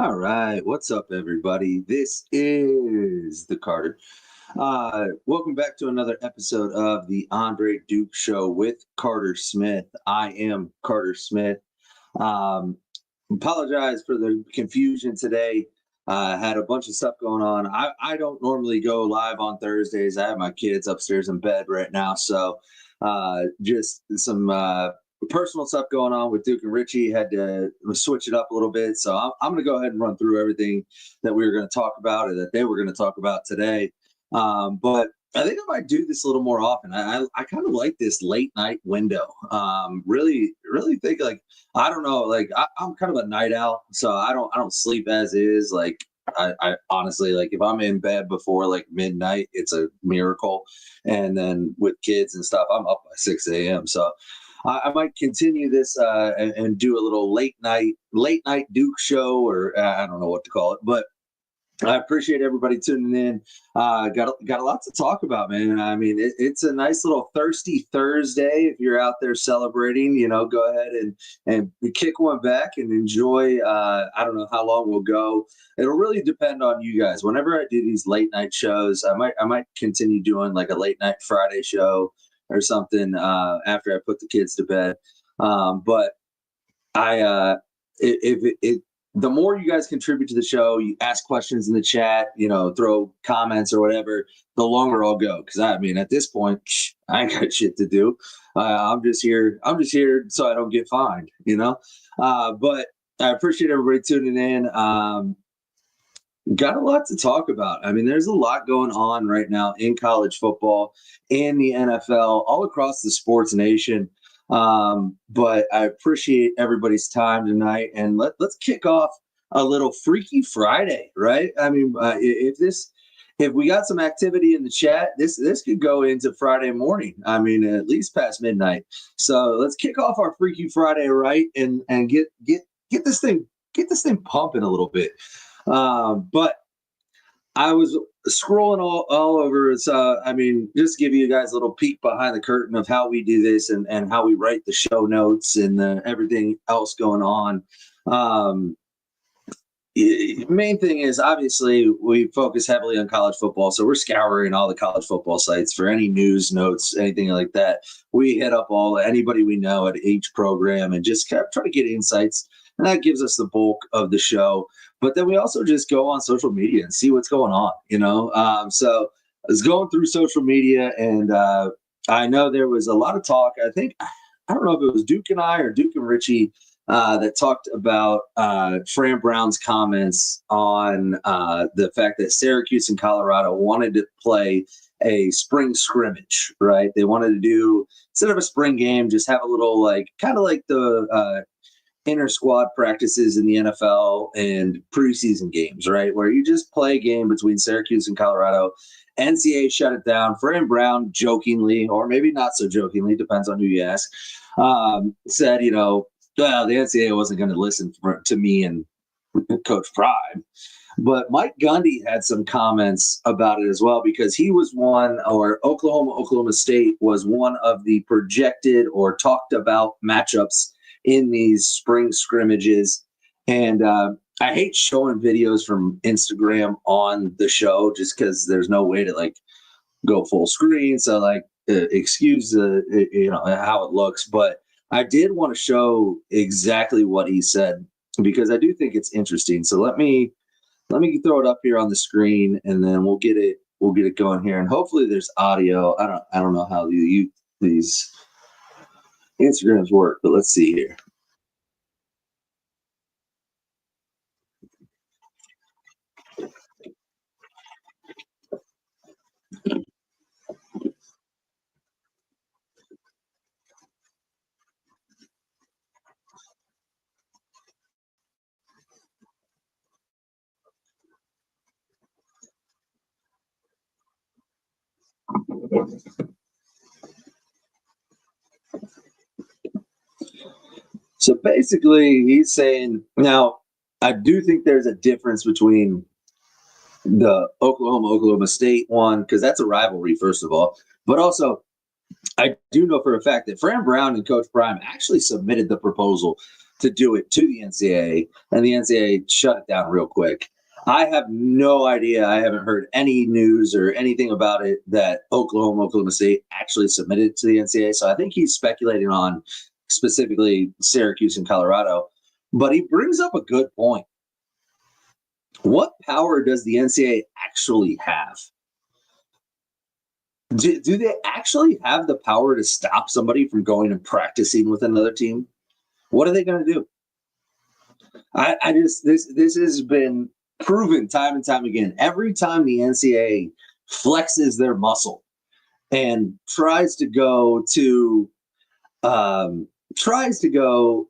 All right, what's up, everybody? This is the Carter. Welcome back to another episode of the Andre Duke Show with Carter Smith. I am Carter Smith. Um, Apologize for the confusion today. Had a bunch of stuff going on. I don't normally go live on Thursdays. I have my kids upstairs in bed right now, so just some personal stuff going on with Duke and Richie. Had to switch it up a little bit, so I'm going to go ahead and run through everything that we were going to talk about or that they were going to talk about today. But I think I might do this a little more often. I kind of like this late night window. Really think like I don't know, like I'm kind of a night owl, so I don't sleep as is. Like I honestly like if I'm in bed before like midnight, it's a miracle. And then with kids and stuff, I'm up by 6 a.m. So I might continue this and do a little late night Duke show, or I don't know what to call it, but I appreciate everybody tuning in. Got a lot to talk about, man. I mean, it's a nice little thirsty Thursday. If you're out there celebrating, go ahead and kick one back and enjoy. I don't know how long we'll go. It'll really depend on you guys. Whenever I do these late night shows, I might continue doing like a late night Friday show or something after I put the kids to bed. But I if it the more you guys contribute to the show, you ask questions in the chat, throw comments or whatever, the longer I'll go. Because I mean, at this point, I ain't got shit to do. I'm just here. So I don't get fined. But I appreciate everybody tuning in. Got a lot to talk about. I mean, there's a lot going on right now in college football, in the NFL, all across the sports nation. But I appreciate everybody's time tonight, and let's kick off a little Freaky Friday, right? I mean, if we got some activity in the chat, this could go into Friday morning. I mean, at least past midnight. So let's kick off our Freaky Friday, right? And get this thing pumping a little bit. But I was scrolling all over. So, I mean, just to give you guys a little peek behind the curtain of how we do this and how we write the show notes and everything else going on. Main thing is obviously we focus heavily on college football. So we're scouring all the college football sites for any news, notes, anything like that. We hit up anybody we know at each program and just try to get insights. And that gives us the bulk of the show. But then we also just go on social media and see what's going on. So I was going through social media, and I know there was a lot of talk. I don't know if it was Duke and I or Duke and Richie that talked about Fran Brown's comments on the fact that Syracuse and Colorado wanted to play a spring scrimmage, right? They wanted to do, instead of a spring game, just have a little kind of like the inter squad practices in the NFL and preseason games, right? Where you just play a game between Syracuse and Colorado. NCAA shut it down. Fran Brown jokingly, or maybe not so jokingly, depends on who you ask, said, well, the NCAA wasn't going to listen to me and Coach Prime. But Mike Gundy had some comments about it as well, because he was Oklahoma State was one of the projected or talked about matchups in these spring scrimmages. And I hate showing videos from Instagram on the show just because there's no way to go full screen. So excuse how it looks, but I did want to show exactly what he said because I do think it's interesting. So let me throw it up here on the screen, and then we'll get it going here, and hopefully there's audio. I don't know how these Instagrams work, but let's see here. So basically, he's saying, now, I do think there's a difference between the Oklahoma State one, because that's a rivalry, first of all. But also, I do know for a fact that Fran Brown and Coach Prime actually submitted the proposal to do it to the NCAA, and the NCAA shut it down real quick. I have no idea. I haven't heard any news or anything about it that Oklahoma State actually submitted to the NCAA. So I think he's speculating on specifically Syracuse and Colorado. But he brings up a good point. What power does the NCAA actually have? Do they actually have the power to stop somebody from going and practicing with another team? What are they going to do? I just this has been proven time and time again. Every time the NCAA flexes their muscle and tries to go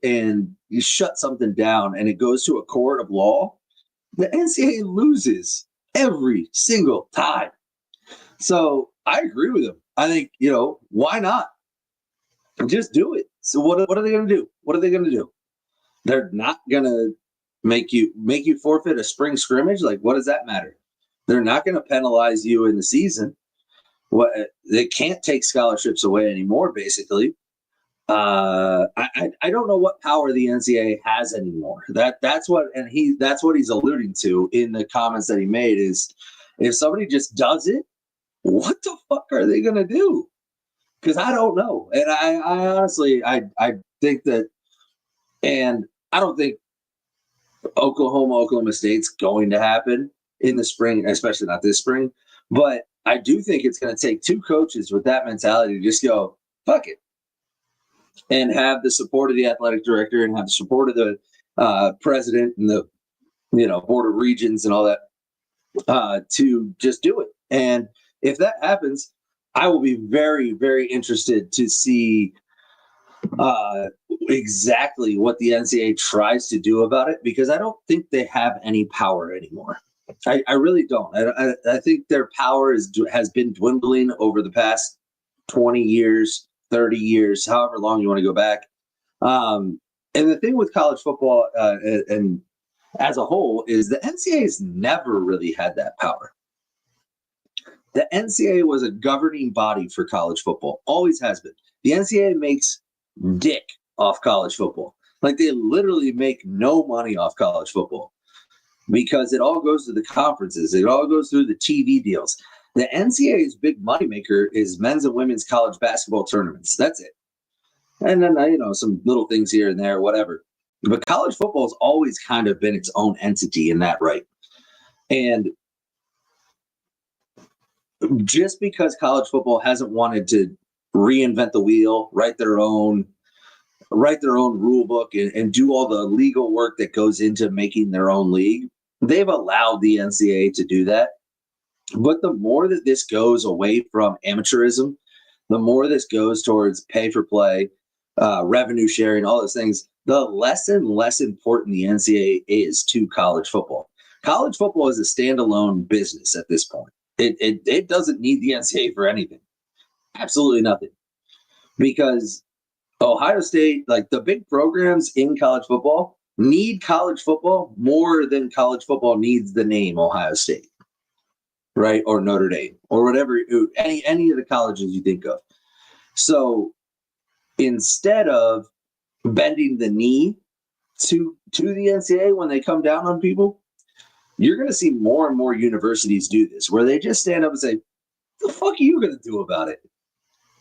and shut something down, and it goes to a court of law, the NCAA loses every single time. So I agree with him. I think, why not? Just do it. So what are they going to do? What are they going to do? They're not going to make you forfeit a spring scrimmage. Like, what does that matter? They're not going to penalize you in the season. They can't take scholarships away anymore, basically. I don't know what power the NCAA has anymore. That's what he's alluding to in the comments that he made is if somebody just does it, what the fuck are they going to do? Because I don't know. And I honestly, I think that, and I don't think Oklahoma State's going to happen in the spring, especially not this spring. But I do think it's going to take two coaches with that mentality to just go, fuck it, and have the support of the athletic director and have the support of the president and the board of regents and all that to just do it. And if that happens, I will be very, very interested to see exactly what the NCAA tries to do about it, because I don't think they have any power anymore. I really don't. I think their power has been dwindling over the past 20 years, 30 years, however long you want to go back. And the thing with college football and as a whole is the NCAA has never really had that power. The NCAA was a governing body for college football, always has been. The NCAA makes dick off college football. Like, they literally make no money off college football because it all goes to the conferences. It all goes through the TV deals. The NCAA's big moneymaker is men's and women's college basketball tournaments. That's it. And then, some little things here and there, whatever. But college football has always kind of been its own entity in that right. And just because college football hasn't wanted to reinvent the wheel, write their own rule book and do all the legal work that goes into making their own league, they've allowed the NCAA to do that. But the more that this goes away from amateurism, the more this goes towards pay for play, revenue sharing, all those things, the less and less important the NCAA is to college football. College football is a standalone business at this point. It doesn't need the NCAA for anything. Absolutely nothing. Because Ohio State, like the big programs in college football, need college football more than college football needs the name Ohio State, right? Or Notre Dame, or whatever, any of the colleges you think of. So instead of bending the knee to the NCAA when they come down on people, you're going to see more and more universities do this, where they just stand up and say, "The fuck are you going to do about it?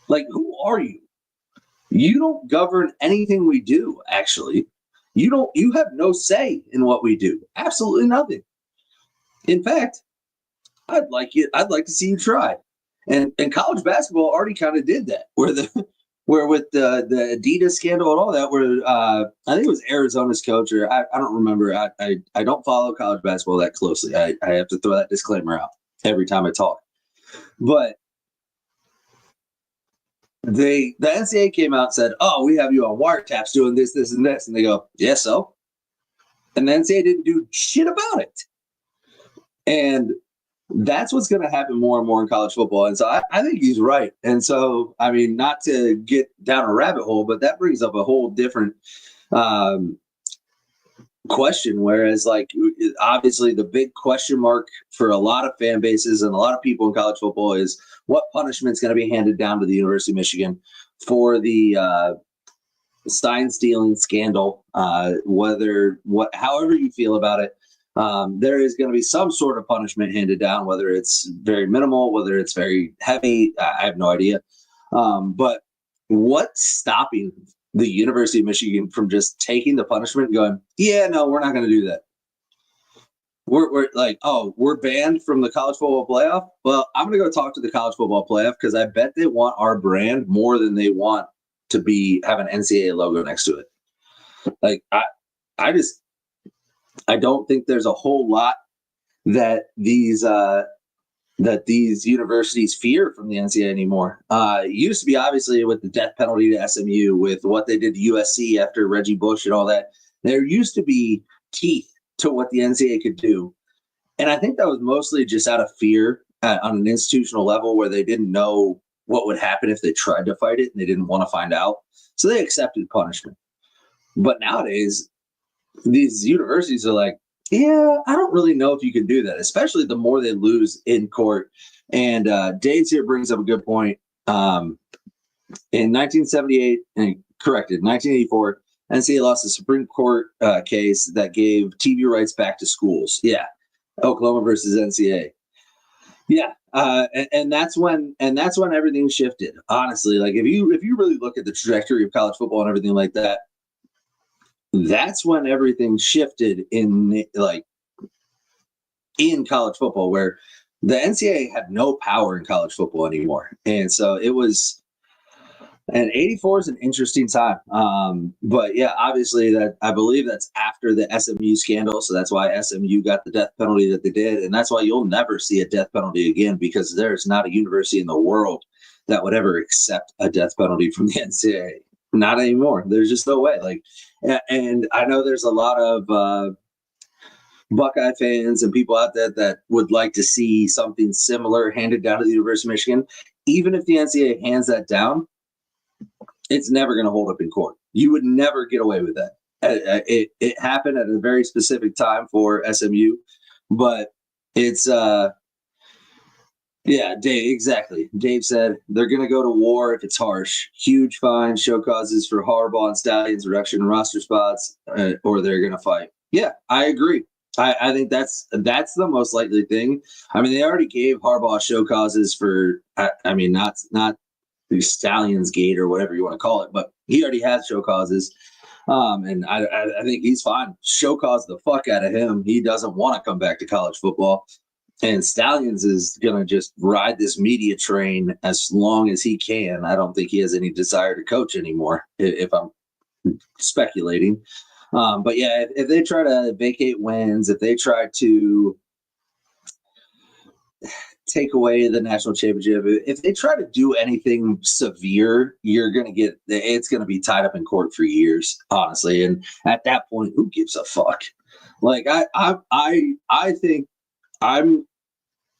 Like, who are you? You don't govern anything we do, actually. You have no say in what we do. Absolutely nothing. In fact, I'd like to see you try." And college basketball already kind of did that, where with the Adidas scandal and all that, where I think it was Arizona's coach, or I don't remember. I don't follow college basketball that closely. I have to throw that disclaimer out every time I talk. But the NCAA came out and said, "Oh, we have you on wiretaps doing this, this, and this," and they go, "Yeah, so?" And the NCAA didn't do shit about it. And that's what's going to happen more and more in college football. And so I think he's right. And so, I mean, not to get down a rabbit hole, but that brings up a whole different question. Whereas, like, obviously the big question mark for a lot of fan bases and a lot of people in college football is what punishment is going to be handed down to the University of Michigan for the sign stealing scandal, however you feel about it, there is going to be some sort of punishment handed down, whether it's very minimal, whether it's very heavy. I have no idea. But what's stopping the University of Michigan from just taking the punishment and going, yeah, no, we're not going to do that. We're like, oh, we're banned from the college football playoff. Well, I'm going to go talk to the college football playoff because I bet they want our brand more than they want to have an NCAA logo next to it. Like, I don't think there's a whole lot that these universities fear from the NCAA anymore. It used to be obviously with the death penalty to SMU, with what they did to USC after Reggie Bush and all that. There used to be teeth to what the NCAA could do. And I think that was mostly just out of fear on an institutional level where they didn't know what would happen if they tried to fight it and they didn't want to find out. So they accepted punishment. But nowadays, these universities are like, yeah, I don't really know if you can do that, especially the more they lose in court. And Dave's here brings up a good point. In 1978, and corrected, 1984, NCAA lost a Supreme Court case that gave TV rights back to schools. Yeah, Oklahoma versus NCAA. Yeah, and that's when everything shifted. Honestly, like if you really look at the trajectory of college football and everything like that, that's when everything shifted in college football, where the NCAA had no power in college football anymore, and so it was. And 84 is an interesting time. But yeah, obviously I believe that's after the SMU scandal. So that's why SMU got the death penalty that they did. And that's why you'll never see a death penalty again, because there's not a university in the world that would ever accept a death penalty from the NCAA. Not anymore. There's just no way. Like, and I know there's a lot of Buckeye fans and people out there that would like to see something similar handed down to the University of Michigan. Even if the NCAA hands that down, it's never going to hold up in court. You would never get away with that. It happened at a very specific time for SMU, but it's yeah, Dave, exactly. Dave said they're going to go to war if it's harsh. Huge fines, show causes for Harbaugh and Stallions, reduction in roster spots, or they're going to fight. Yeah, I agree. I think that's the most likely thing. I mean, they already gave Harbaugh show causes for. I mean, not the Stallions Gate or whatever you want to call it, but he already has show causes. And I think he's fine. Show cause the fuck out of him. He doesn't want to come back to college football. And Stallions is going to just ride this media train as long as he can. I don't think he has any desire to coach anymore, if I'm speculating. But yeah, if they try to vacate wins, if they try to take away the national championship, if they try to do anything severe, it's going to be tied up in court for years, honestly. And at that point, who gives a fuck? Like I think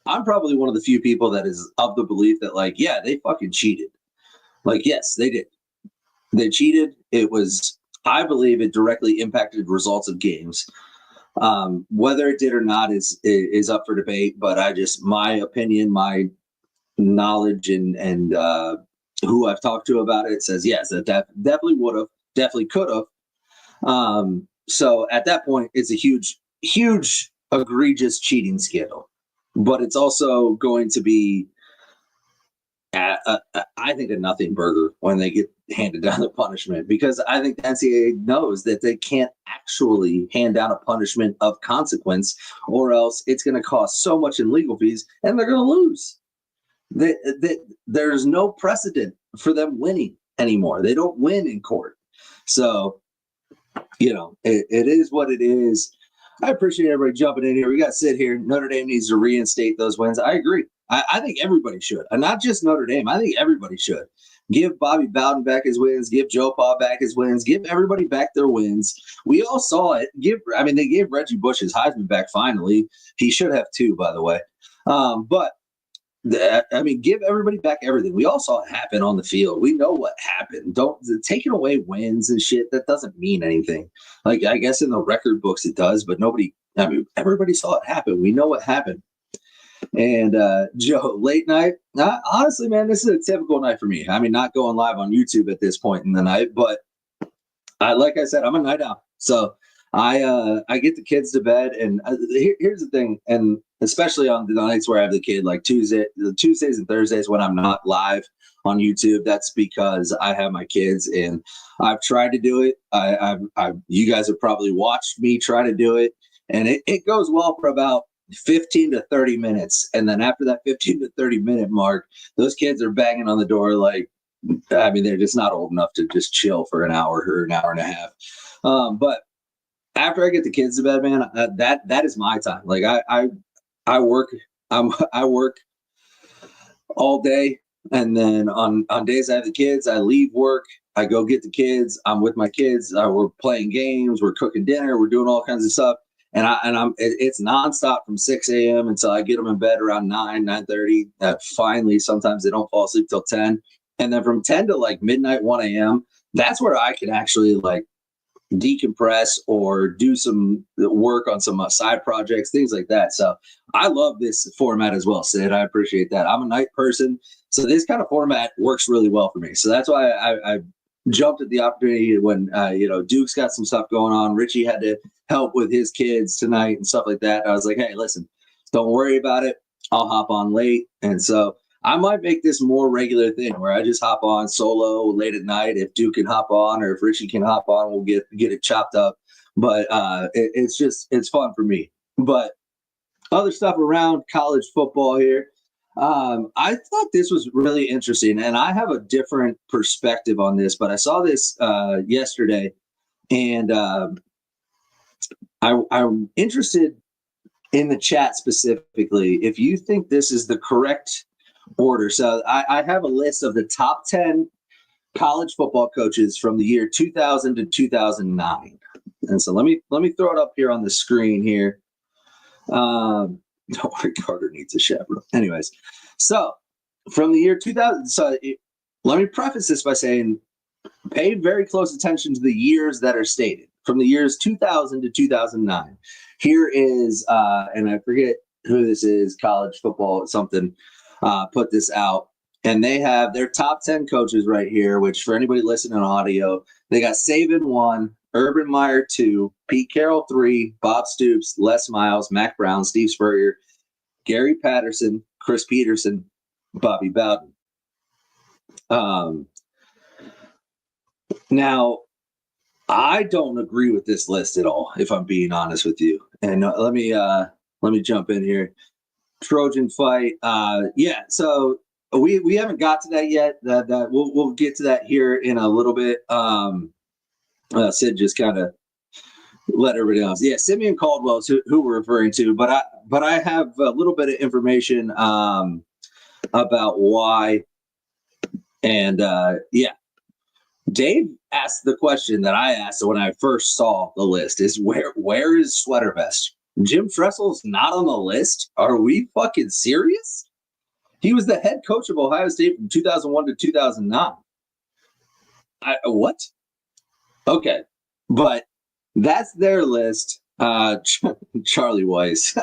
I'm probably one of the few people that is of the belief that, like, yeah, they fucking cheated. Like, yes, they did. They cheated. I believe it directly impacted results of games. Whether it did or not is up for debate, but my opinion, my knowledge, and who I've talked to about it says yes, that definitely would have, definitely could have. So at that point, it's a huge, egregious cheating scandal, but it's also going to be, I think, a nothing burger when they get handed down the punishment, because I think the NCAA knows that they can't actually hand down a punishment of consequence, or else it's going to cost so much in legal fees and they're going to lose. There's no precedent for them winning anymore. They don't win in court. So, it is what it is. I appreciate everybody jumping in here. We got Sid here. Notre Dame needs to reinstate those wins. I agree. I think everybody should. And not just Notre Dame. I think everybody should. Give Bobby Bowden back his wins. Give Joe Pa back his wins. Give everybody back their wins. We all saw it. They gave Reggie Bush his Heisman back finally. He should have too, by the way. Give everybody back everything. We all saw it happen on the field. We know what happened. Taking away wins and shit, that doesn't mean anything. Like, I guess in the record books it does, but everybody saw it happen. We know what happened. And Joe, late night. Honestly, man, this is a typical night for me. I mean, not going live on YouTube at this point in the night, but Like I said, I'm a night owl, so I get the kids to bed, and here's the thing, and especially on the nights where I have the kid, like Tuesdays and Thursdays when I'm not live on YouTube, that's because I have my kids, and I've tried to do it. You guys have probably watched me try to do it, and it goes well for about 15 to 30 minutes, and then after that 15 to 30 minute mark, those kids are banging on the door like, I mean, they're just not old enough to just chill for an hour or an hour and a half. But after I get the kids to bed, man, that is my time. Like I work, I work all day, and then on days I have the kids, I leave work, I go get the kids, I'm with my kids, we're playing games, we're cooking dinner, we're doing all kinds of stuff. It's nonstop from 6 a.m. until I get them in bed around 9:30. Finally, sometimes they don't fall asleep till 10. And then from 10 to like midnight, 1 a.m., that's where I can actually like decompress or do some work on some side projects, things like that. So I love this format as well, Sid. I appreciate that. I'm a night person, so this kind of format works really well for me. So that's why I jumped at the opportunity when Duke's got some stuff going on. Richie had to help with his kids tonight and stuff like that. I was like, hey, listen, don't worry about it. I'll hop on late, and so I might make this more regular thing where I just hop on solo late at night. If Duke can hop on or if Richie can hop on, we'll get it chopped up. But it's fun for me. But other stuff around college football here. I thought this was really interesting, and I have a different perspective on this, but I saw this yesterday, and I'm interested in the chat specifically if you think this is the correct order. So I have a list of the top 10 college football coaches from the year 2000 to 2009. And so let me throw it up here on the screen here. Don't worry, Carter needs a chaperone. Anyways, so from the year 2000, let me preface this by saying pay very close attention to the years that are stated. From the years 2000 to 2009. Here is, and I forget who this is, college football something, put this out. And they have their top 10 coaches right here, which for anybody listening on audio, they got Saban 1, Urban Meyer 2, Pete Carroll 3, Bob Stoops, Les Miles, Mac Brown, Steve Spurrier, Gary Patterson, Chris Peterson, Bobby Bowden. Now, I don't agree with this list at all, if I'm being honest with you. And let me jump in here. Trojan fight. So we haven't got to that yet. That we'll get to that here in a little bit. Sid just kind of let everybody else. Yeah, Simeon Caldwell is who we're referring to, but I have a little bit of information about why. And Dave asked the question that I asked when I first saw the list: is where is Sweater Vest? Jim Tressel's not on the list? Are we fucking serious? He was the head coach of Ohio State from 2001 to 2009. What? Okay, but that's their list. Charlie Weiss.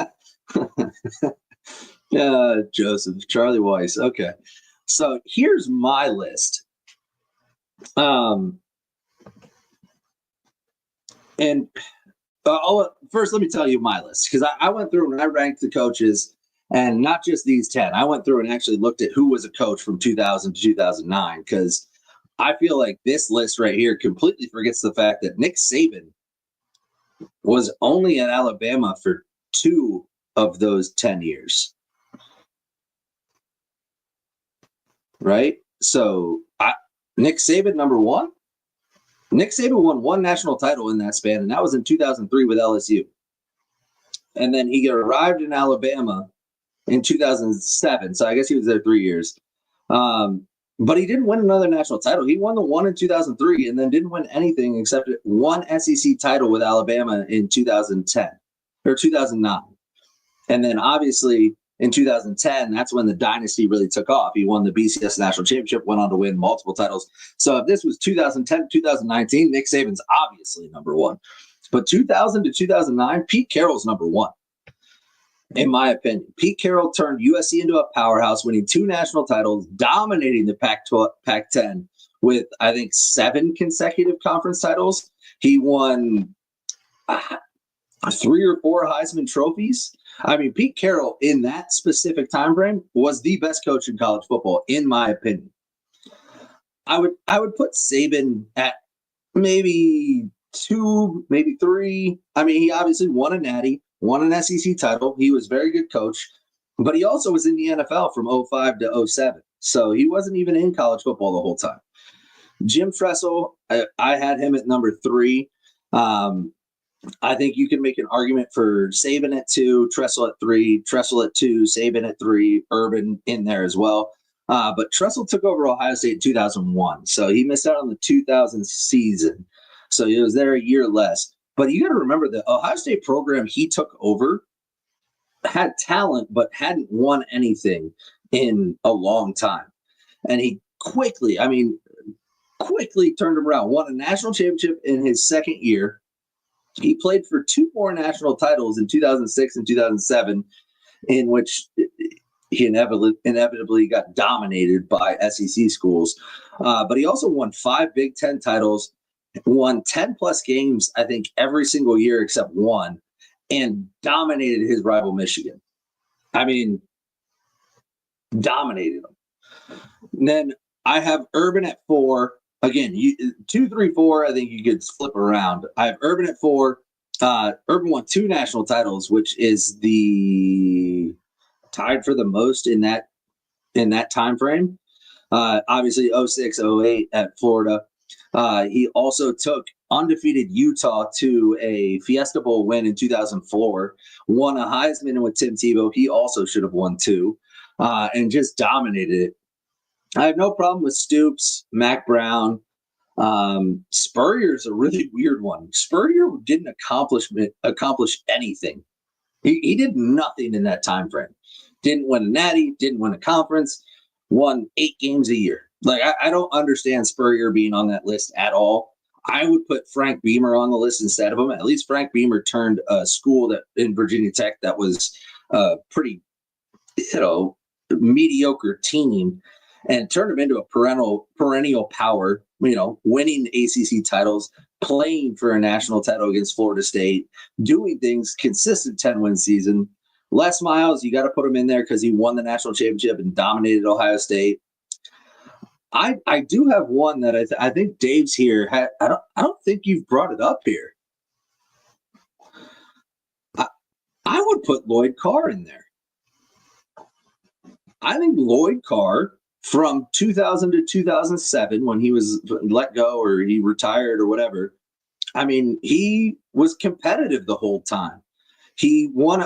Joseph. Charlie Weiss. Okay, so here's my list. First, let me tell you my list, because I went through and I ranked the coaches, and not just these 10. I went through and actually looked at who was a coach from 2000 to 2009, because I feel like this list right here completely forgets the fact that Nick Saban was only at Alabama for 2 of those 10 years. Right? So Nick Saban, number 1. Nick Saban won 1 national title in that span, and that was in 2003 with LSU. And then he arrived in Alabama in 2007, so I guess he was there 3 years. But he didn't win another national title. He won the one in 2003 and then didn't win anything except 1 SEC title with Alabama in 2010 or 2009. And then obviously in 2010, that's when the dynasty really took off. He won the BCS National Championship, went on to win multiple titles. So if this was 2010 to 2019, Nick Saban's obviously number 1. But 2000 to 2009, Pete Carroll's number 1. In my opinion, Pete Carroll turned USC into a powerhouse, winning 2 national titles, dominating the Pac-10, with, I think, 7 consecutive conference titles. He won 3 or 4 Heisman trophies. I mean, Pete Carroll in that specific time frame was the best coach in college football, in my opinion. I would put Saban at maybe 2, maybe 3. I mean, he obviously won a natty, won an SEC title. He was a very good coach, but he also was in the NFL from 05 to 07. So he wasn't even in college football the whole time. Jim Tressel, I had him at number 3. I think you can make an argument for Saban at 2, Tressel at 3, Tressel at 2, Saban at 3, Urban in there as well. But Tressel took over Ohio State in 2001, so he missed out on the 2000 season. So he was there a year less. But you got to remember the Ohio State program he took over had talent, but hadn't won anything in a long time. And he quickly turned around, won a national championship in his second year. He played for 2 more national titles in 2006 and 2007, in which he inevitably got dominated by SEC schools. But he also won 5 Big Ten titles, won 10-plus games, I think, every single year except one, and dominated his rival Michigan. I mean, dominated them. And then I have Urban at 4. Again, 2, 3, 4, I think you could flip around. I have Urban at 4. Urban won 2 national titles, which is the tied for the most in that time frame. Obviously, 06, 08 at Florida. He also took undefeated Utah to a Fiesta Bowl win in 2004, won a Heisman with Tim Tebow. He also should have won 2, and just dominated it. I have no problem with Stoops, Mac Brown. Spurrier's a really weird one. Spurrier didn't accomplish anything. He did nothing in that time frame. Didn't win a natty, didn't win a conference, won 8 games a year. Like, I don't understand Spurrier being on that list at all. I would put Frank Beamer on the list instead of him. At least Frank Beamer turned a school that in Virginia Tech that was pretty, mediocre team and turned them into a perennial power, winning ACC titles, playing for a national title against Florida State, doing things, consistent 10-win season. Les Miles, you got to put him in there because he won the national championship and dominated Ohio State. I do have one that I think Dave's here. I don't think you've brought it up here. I would put Lloyd Carr in there. I think Lloyd Carr, from 2000 to 2007, when he was let go or he retired or whatever, I mean, he was competitive the whole time. He won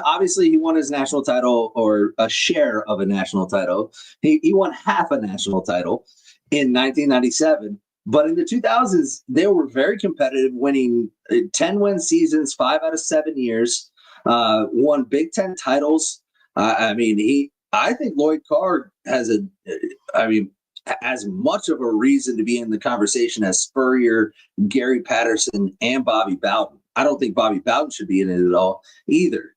his national title, or a share of a national title. He won half a national title in 1997. But in the 2000s, they were very competitive, winning 10-win seasons, 5 out of 7 years, won Big Ten titles. I think Lloyd Carr has as much of a reason to be in the conversation as Spurrier, Gary Patterson, and Bobby Bowden. I don't think Bobby Bowden should be in it at all either.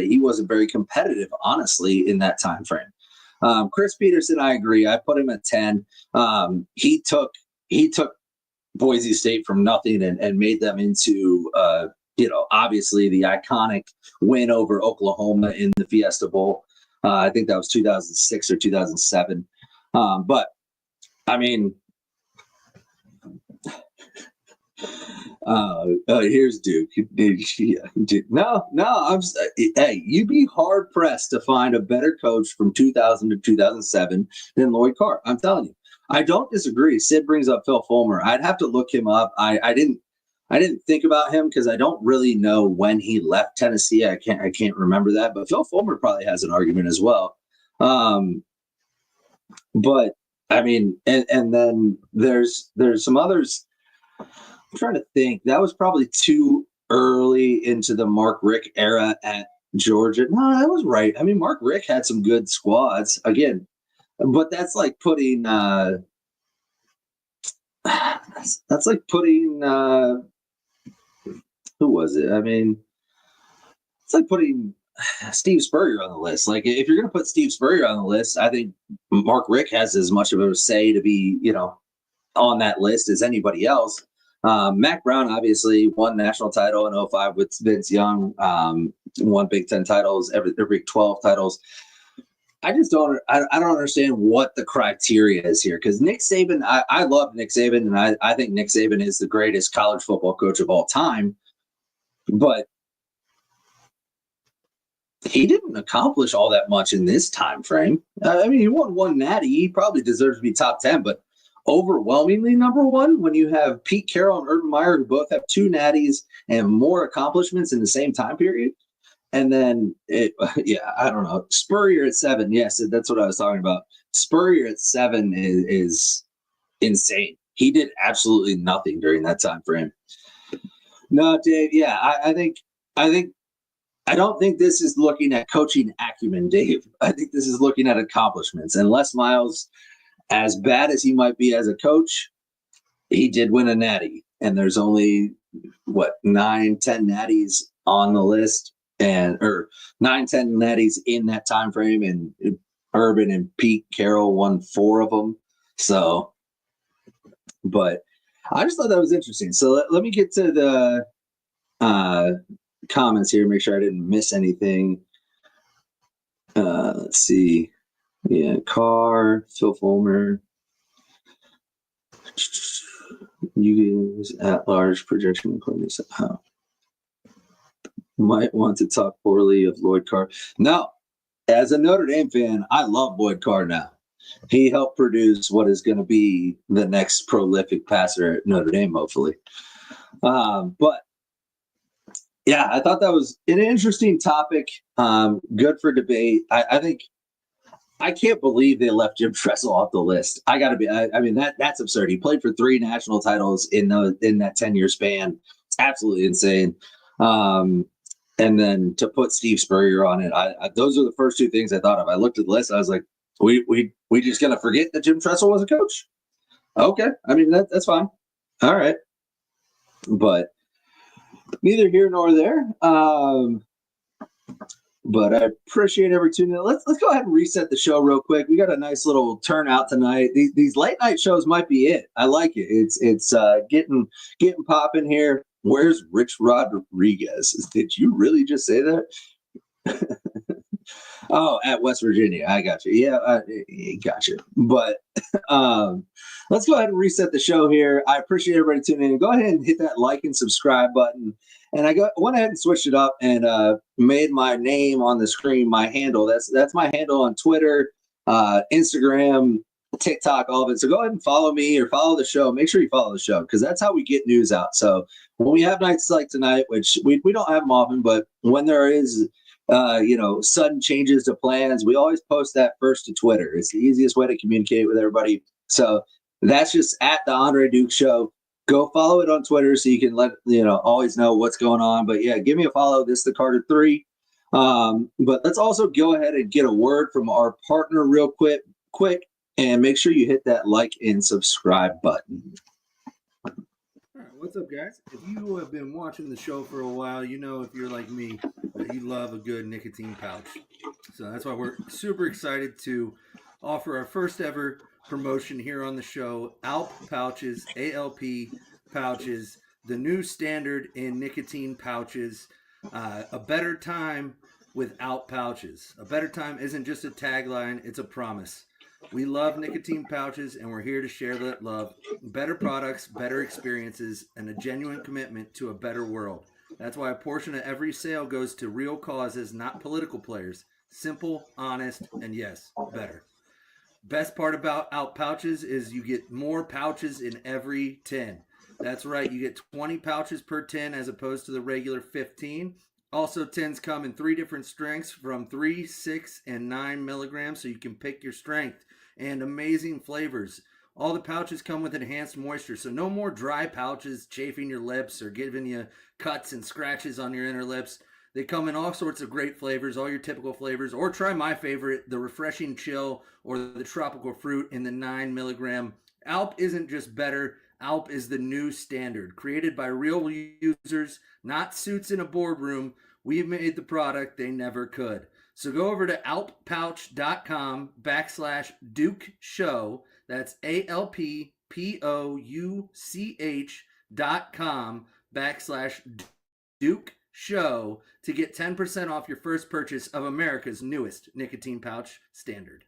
He wasn't very competitive, honestly, in that time frame. Chris Peterson, I agree. I put him at 10. He took Boise State from nothing and made them into, obviously the iconic win over Oklahoma in the Fiesta Bowl. I think that was 2006 or 2007. But I mean, here's Duke. Hey, you'd be hard pressed to find a better coach from 2000 to 2007 than Lloyd Carr. I'm telling you. I don't disagree. Sid brings up Phil Fulmer. I'd have to look him up. I didn't think about him because I don't really know when he left Tennessee. I can't remember that. But Phil Fulmer probably has an argument as well. But I mean, and then there's some others. I'm trying to think. That was probably too early into the Mark Richt era at Georgia. No, that was right. I mean, Mark Richt had some good squads again, but that's like putting that's like putting who was it? I mean, it's like putting Steve Spurrier on the list. Like, if you're going to put Steve Spurrier on the list, I think Mark Richt has as much of a say to be, on that list as anybody else. Mac Brown obviously won national title in '05 with Vince Young, won Big Ten titles, every Big 12 titles. I just don't. I don't understand what the criteria is here because Nick Saban. I love Nick Saban, and I think Nick Saban is the greatest college football coach of all time. But he didn't accomplish all that much in this time frame. I mean, he won one natty. He probably deserves to be top 10, but overwhelmingly number one when you have Pete Carroll and Urban Meyer, who both have two natties and more accomplishments in the same time period. And then, I don't know. Spurrier at 7. Yes, that's what I was talking about. Spurrier at 7 is insane. He did absolutely nothing during that time frame. No, Dave. Yeah, I don't think this is looking at coaching acumen, Dave. I think this is looking at accomplishments. And Les Miles, as bad as he might be as a coach, he did win a natty. And there's only, 9, 10 natties on the list, or 9, 10 natties in that time frame. And Urban and Pete Carroll won 4 of them. So, but I just thought that was interesting. So let me get to the comments here, make sure I didn't miss anything. Let's see. Yeah, Carr, Phil Fulmer. You guys at large projection according to how might want to talk poorly of Lloyd Carr. No, as a Notre Dame fan, I love Lloyd Carr now. He helped produce what is going to be the next prolific passer at Notre Dame, hopefully. But yeah, I thought that was an interesting topic. Good for debate. I think I can't believe they left Jim Tressel off the list. I got to be. I mean, that's absurd. He played for 3 national titles in that 10-year span. It's absolutely insane. And then to put Steve Spurrier on it, those are the first 2 things I thought of. I looked at the list. I was like, we just gonna forget that Jim Tressel was a coach? Okay, I mean that's fine. All right, but neither here nor there. But I appreciate every tune in. Let's go ahead and reset the show real quick. We got a nice little turnout tonight. These late night shows might be it. I like it. It's getting popping here. Where's Rich Rodriguez? Did you really just say that? Oh, at West Virginia. I got you. Yeah, I got you. But let's go ahead and reset the show here. I appreciate everybody tuning in. Go ahead and hit that like and subscribe button. And I went ahead and switched it up and made my name on the screen my handle. That's my handle on Twitter, Instagram, TikTok, all of it. So go ahead and follow me or follow the show. Make sure you follow the show because that's how we get news out. So when we have nights like tonight, which we don't have them often, but when there is sudden changes to plans, we always post that first to Twitter. It's the easiest way to communicate with everybody. So that's just at the Andre Duke Show. Go follow it on Twitter so you can always know what's going on. But yeah, give me a follow. This is the Carter 3. But let's also go ahead and get a word from our partner real quick, and make sure you hit that like and subscribe button. All right, what's up, guys? If you have been watching the show for a while, if you're like me, that you love a good nicotine pouch. So that's why we're super excited to offer our first ever promotion here on the show. ALP pouches, ALP pouches, the new standard in nicotine pouches. A better time with ALP pouches. A better time isn't just a tagline, it's a promise. We love nicotine pouches, and we're here to share that love. Better products, better experiences, and a genuine commitment to a better world. That's why a portion of every sale goes to real causes, not political players. Simple, honest, and yes, better. Best part about ALP pouches is you get more pouches in every tin. That's right, you get 20 pouches per tin as opposed to the regular 15. Also, tins come in 3 different strengths from 3, 6, and 9 milligrams, so you can pick your strength. And amazing flavors. All the pouches come with enhanced moisture, so no more dry pouches chafing your lips or giving you cuts and scratches on your inner lips. They come in all sorts of great flavors, all your typical flavors, or try my favorite, the refreshing chill or the tropical fruit in the 9 milligram. ALP isn't just better, ALP is the new standard. Created by real users, not suits in a boardroom, we've made the product they never could. So go over to alppouch.com/Duke Show. That's ALP POUCH.com/Duke Show to get 10% off your first purchase of America's newest nicotine pouch, Standard.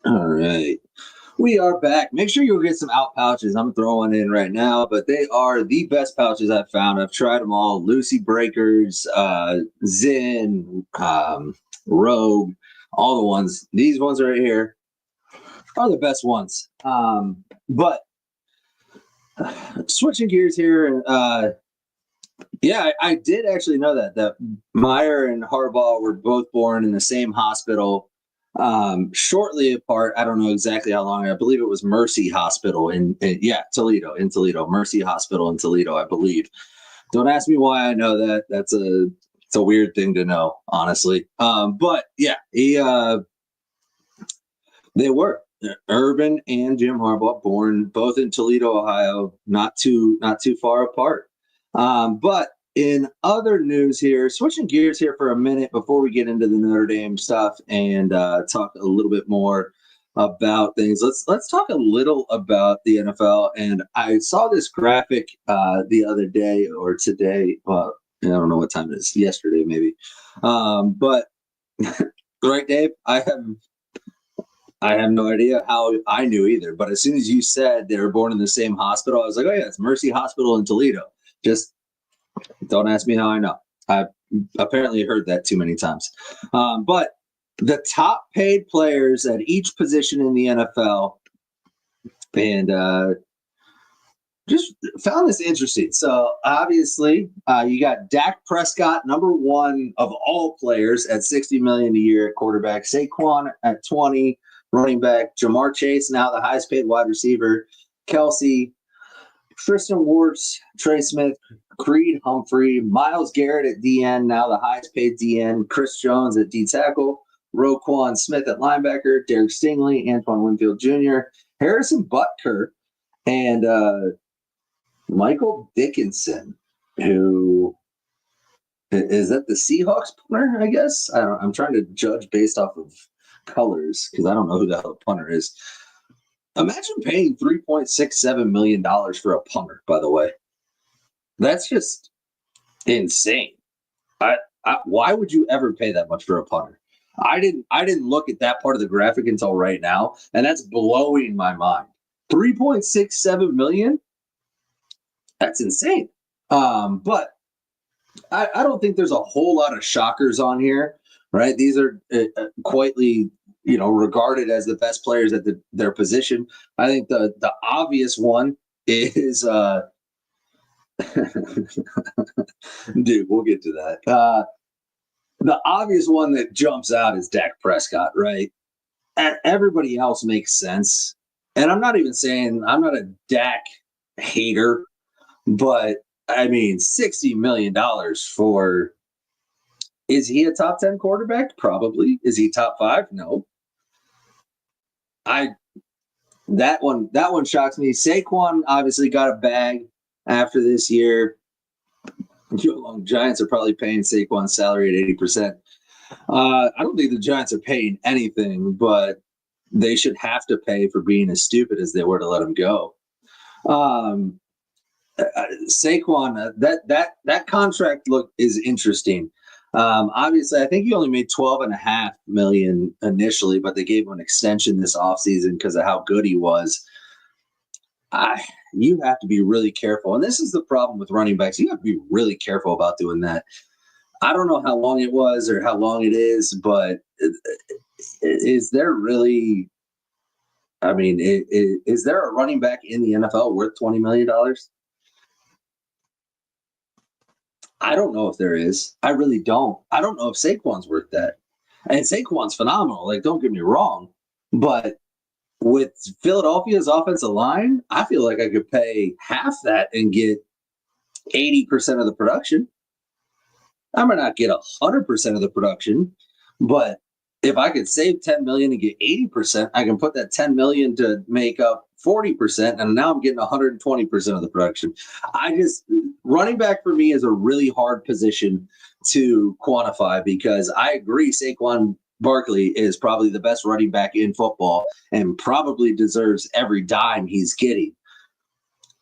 All right. We are back. Make sure you'll get some out pouches. I'm throwing in right now, but they are the best pouches I've found. I've tried them all. Lucy Breakers, Zen, Rogue, all the ones. These ones right here are the best ones. But switching gears here, yeah, I did actually know that Meyer and Harbaugh were both born in the same hospital. Shortly apart. I don't know exactly how long. I believe it was Mercy Hospital in Toledo, Mercy Hospital in Toledo, I believe. Don't ask me why I know that. It's a weird thing to know, honestly. But yeah, they were Urban and Jim Harbaugh born both in Toledo, Ohio, not too far apart. But in other news here, switching gears here for a minute before we get into the Notre Dame stuff and talk a little bit more about things. Let's talk a little about the NFL. And I saw this graphic the other day or today. Well, I don't know what time it is. Yesterday, maybe. But right, Dave, I have no idea how I knew either. But as soon as you said they were born in the same hospital, I was like, oh yeah, it's Mercy Hospital in Toledo. Just don't ask me how I know. I've apparently heard that too many times. But the top paid players at each position in the NFL, and just found this interesting. So obviously, you got Dak Prescott, number one of all players at $60 million a year at quarterback. Saquon at 20, running back. Jamar Chase, now the highest paid wide receiver. Kelsey, Tristan Wirfs, Trey Smith, Creed Humphrey, Myles Garrett at DN, now the highest paid DN. Chris Jones at D tackle. Roquan Smith at linebacker. Derek Stingley, Antoine Winfield Jr., Harrison Butker, and Michael Dickinson, who is that the Seahawks punter, I guess? I'm trying to judge based off of colors because I don't know who the hell the punter is. Imagine paying $3.67 million for a punter, by the way. That's just insane. Why would you ever pay that much for a punter? I didn't look at that part of the graphic until right now, and that's blowing my mind. $3.67 million? That's insane. But I don't think there's a whole lot of shockers on here, right? These are quietly, regarded as the best players at their position. I think the obvious one is, dude, we'll get to that. The obvious one that jumps out is Dak Prescott, right? And everybody else makes sense. And I'm not even saying I'm not a Dak hater, but I mean, $60 million for, is he a top 10 quarterback? Probably. Is he top 5? No. That one shocks me. Saquon obviously got a bag after this year. Giants are probably paying Saquon's salary at 80%. I don't think the Giants are paying anything, but they should have to pay for being as stupid as they were to let him go. Saquon, that contract is interesting. Obviously, I think he only made $12.5 million initially, but they gave him an extension this offseason because of how good he was. You have to be really careful. And this is the problem with running backs. You have to be really careful about doing that. I don't know how long it was or how long it is, but is there really, is there a running back in the NFL worth $20 million? I don't know if there is. I really don't. I don't know if Saquon's worth that. And Saquon's phenomenal. Like, don't get me wrong. But with Philadelphia's offensive line, I feel like I could pay half that and get 80% of the production. I might not get 100% of the production, but if I could save $10 million and get 80%, I can put that $10 million to make up 40%, and now I'm getting 120% of the production. Running back for me is a really hard position to quantify because I agree Saquon Barkley is probably the best running back in football and probably deserves every dime he's getting.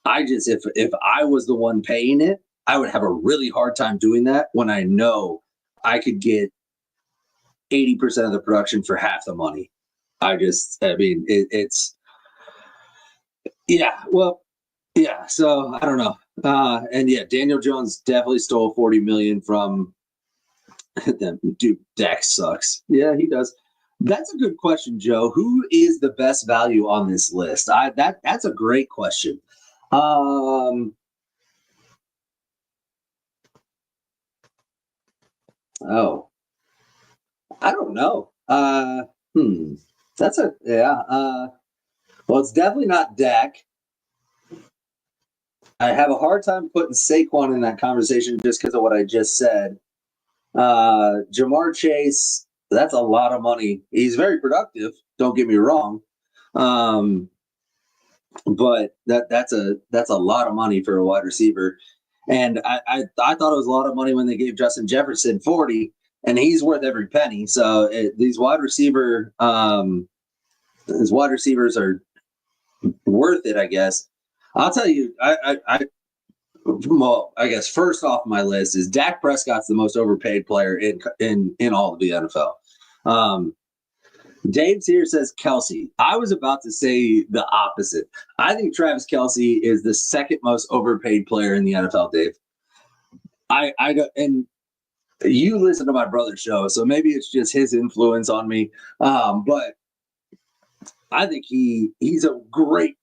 If I was the one paying it, I would have a really hard time doing that when I know I could get 80% of the production for half the money. It's yeah, well, yeah. So I don't know. And yeah, Daniel Jones definitely stole 40 million from them. Dude, Dak sucks. Yeah, he does. That's a good question, Joe. Who is the best value on this list? That's a great question. Oh, I don't know. That's well, it's definitely not Dak. I have a hard time putting Saquon in that conversation just because of what I just said. Jamar Chase, that's a lot of money. He's very productive. Don't get me wrong. But that's a lot of money for a wide receiver. And I thought it was a lot of money when they gave Justin Jefferson 40, and he's worth every penny. So these wide receivers are worth it, I guess. I'll tell you, I guess first off my list is Dak Prescott's the most overpaid player in all of the NFL. Dave's here says Kelsey. I was about to say the opposite. I think Travis Kelce is the second most overpaid player in the NFL, Dave. And you listen to my brother's show, so maybe it's just his influence on me. But I think he's a great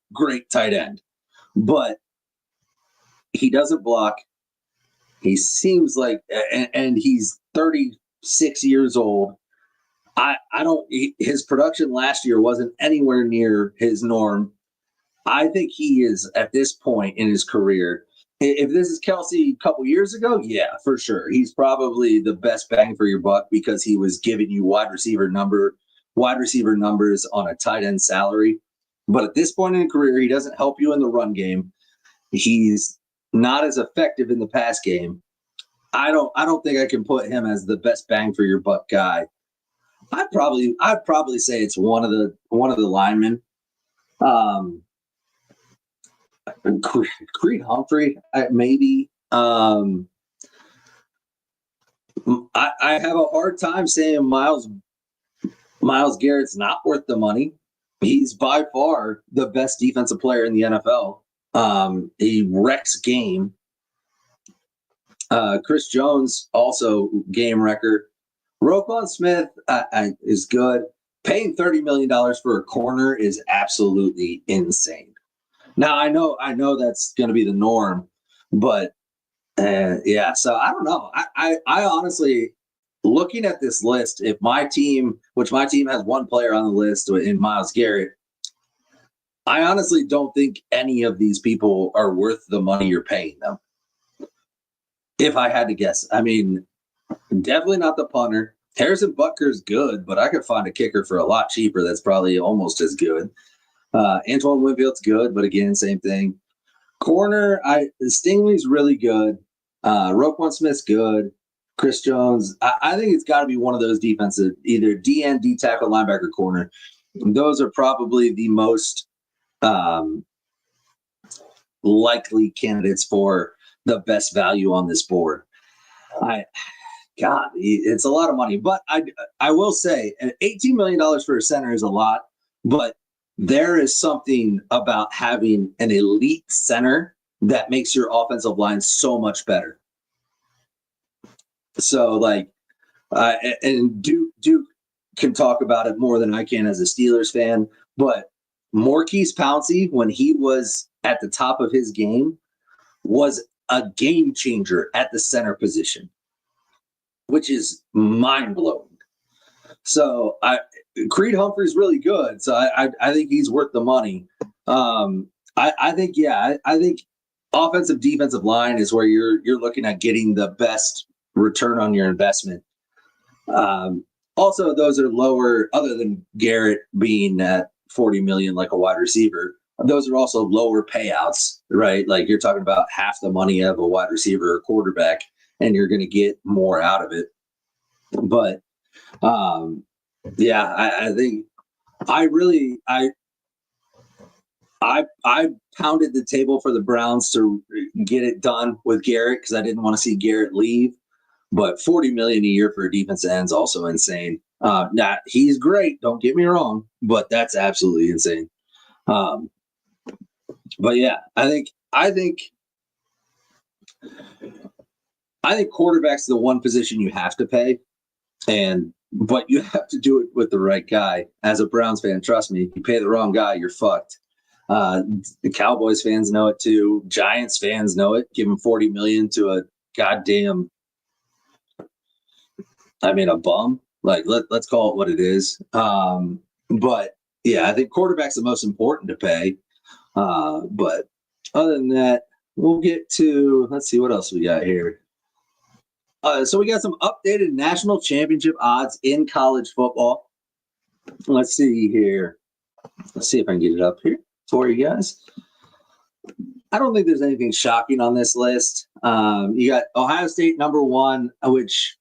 tight end, but he doesn't block. He seems like, and he's 36 years old. His production last year wasn't anywhere near his norm. I think he is at this point in his career. If this is Kelce a couple years ago, yeah, for sure. He's probably the best bang for your buck because he was giving you wide receiver numbers on a tight end salary. But at this point in his career, he doesn't help you in the run game. He's not as effective in the pass game. I don't think I can put him as the best bang for your buck guy. I'd probably say it's one of the linemen. Creed Humphrey, maybe. I have a hard time saying Myles Garrett's not worth the money. He's by far the best defensive player in the NFL. He wrecks game. Chris Jones also game wrecker. Roquan Smith is good. Paying $30 million for a corner is absolutely insane. Now I know that's going to be the norm, but yeah. So I don't know. I honestly, looking at this list, if my team has one player on the list in Myles Garrett, I honestly don't think any of these people are worth the money you're paying them. If I had to guess, I mean, definitely not the punter. Harrison Butker's good, but I could find a kicker for a lot cheaper that's probably almost as good. Antoine Winfield's good, but again, same thing. Corner, Stingley's really good. Roquan Smith's good. Chris Jones, I think it's got to be one of those defensive, either DN, D tackle, linebacker, corner. Those are probably the most likely candidates for the best value on this board. God, it's a lot of money, but I will say $18 million for a center is a lot, but there is something about having an elite center that makes your offensive line so much better. So and Duke can talk about it more than I can as a Steelers fan, but Maurkice Pouncey, when he was at the top of his game, was a game changer at the center position, which is mind-blowing. So Creed Humphrey's really good, so I think he's worth the money. I think offensive defensive line is where you're looking at getting the best return on your investment. Also, those are lower, other than Garrett being at $40 million like a wide receiver. those are also lower payouts, right? Like you're talking about half the money of a wide receiver or quarterback, and you're going to get more out of it. But yeah, I think I pounded the table for the Browns to get it done with Garrett because I didn't want to see Garrett leave. But $40 million a year for a defensive end is also insane. Now he's great, don't get me wrong, but that's absolutely insane. But yeah, I think quarterback's the one position you have to pay, but you have to do it with the right guy. As a Browns fan, trust me, if you pay the wrong guy, you're fucked. The Cowboys fans know it too. Giants fans know it. Give him $40 million to a goddamn, a bum. Like let's call it what it is. But yeah, I think quarterback's the most important to pay. But other than that, we'll get to, let's see what else we got here. So we got some updated national championship odds in college football. Let's see here. Let's see if I can get it up here for you guys. I don't think there's anything shocking on this list. You got Ohio State number 1, which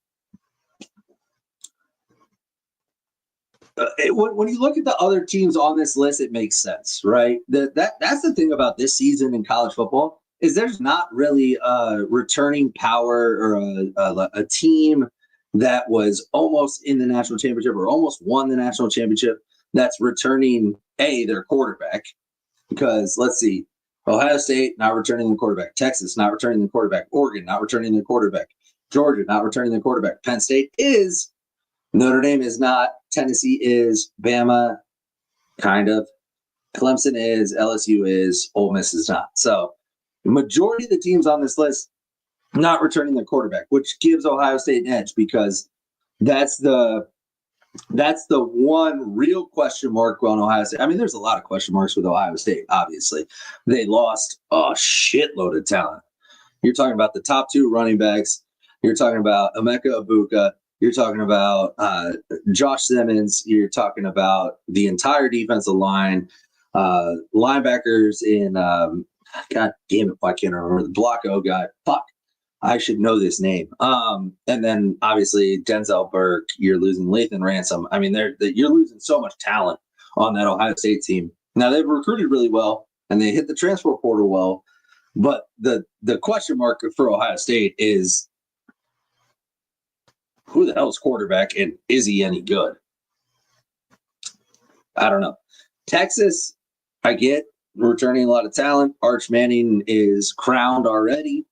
when you look at the other teams on this list, it makes sense, right? That's the thing about this season in college football is there's not really a returning power or a team that was almost in the national championship or almost won the national championship that's returning their quarterback. Because let's see, Ohio State not returning the quarterback, Texas not returning the quarterback, Oregon not returning the quarterback, Georgia not returning the quarterback, Penn State is, Notre Dame is not, Tennessee is, Bama kind of, Clemson is, LSU is, Ole Miss is not. So the majority of the teams on this list not returning their quarterback, which gives Ohio State an edge because that's the one real question mark on Ohio State. I mean, there's a lot of question marks with Ohio State, obviously. They lost a shitload of talent. You're talking about the top 2 running backs. You're talking about Emeka Egbuka. You're talking about Josh Simmons. You're talking about the entire defensive line, linebackers in, God damn it, I can't remember the block O guy. Fuck. I should know this name. And then obviously Denzel Burke, you're losing Lathan Ransom. I mean, you're losing so much talent on that Ohio State team. Now they've recruited really well and they hit the transfer portal well, but the question mark for Ohio State is who the hell is quarterback and is he any good? I don't know. Texas, I get returning a lot of talent. Arch Manning is crowned already.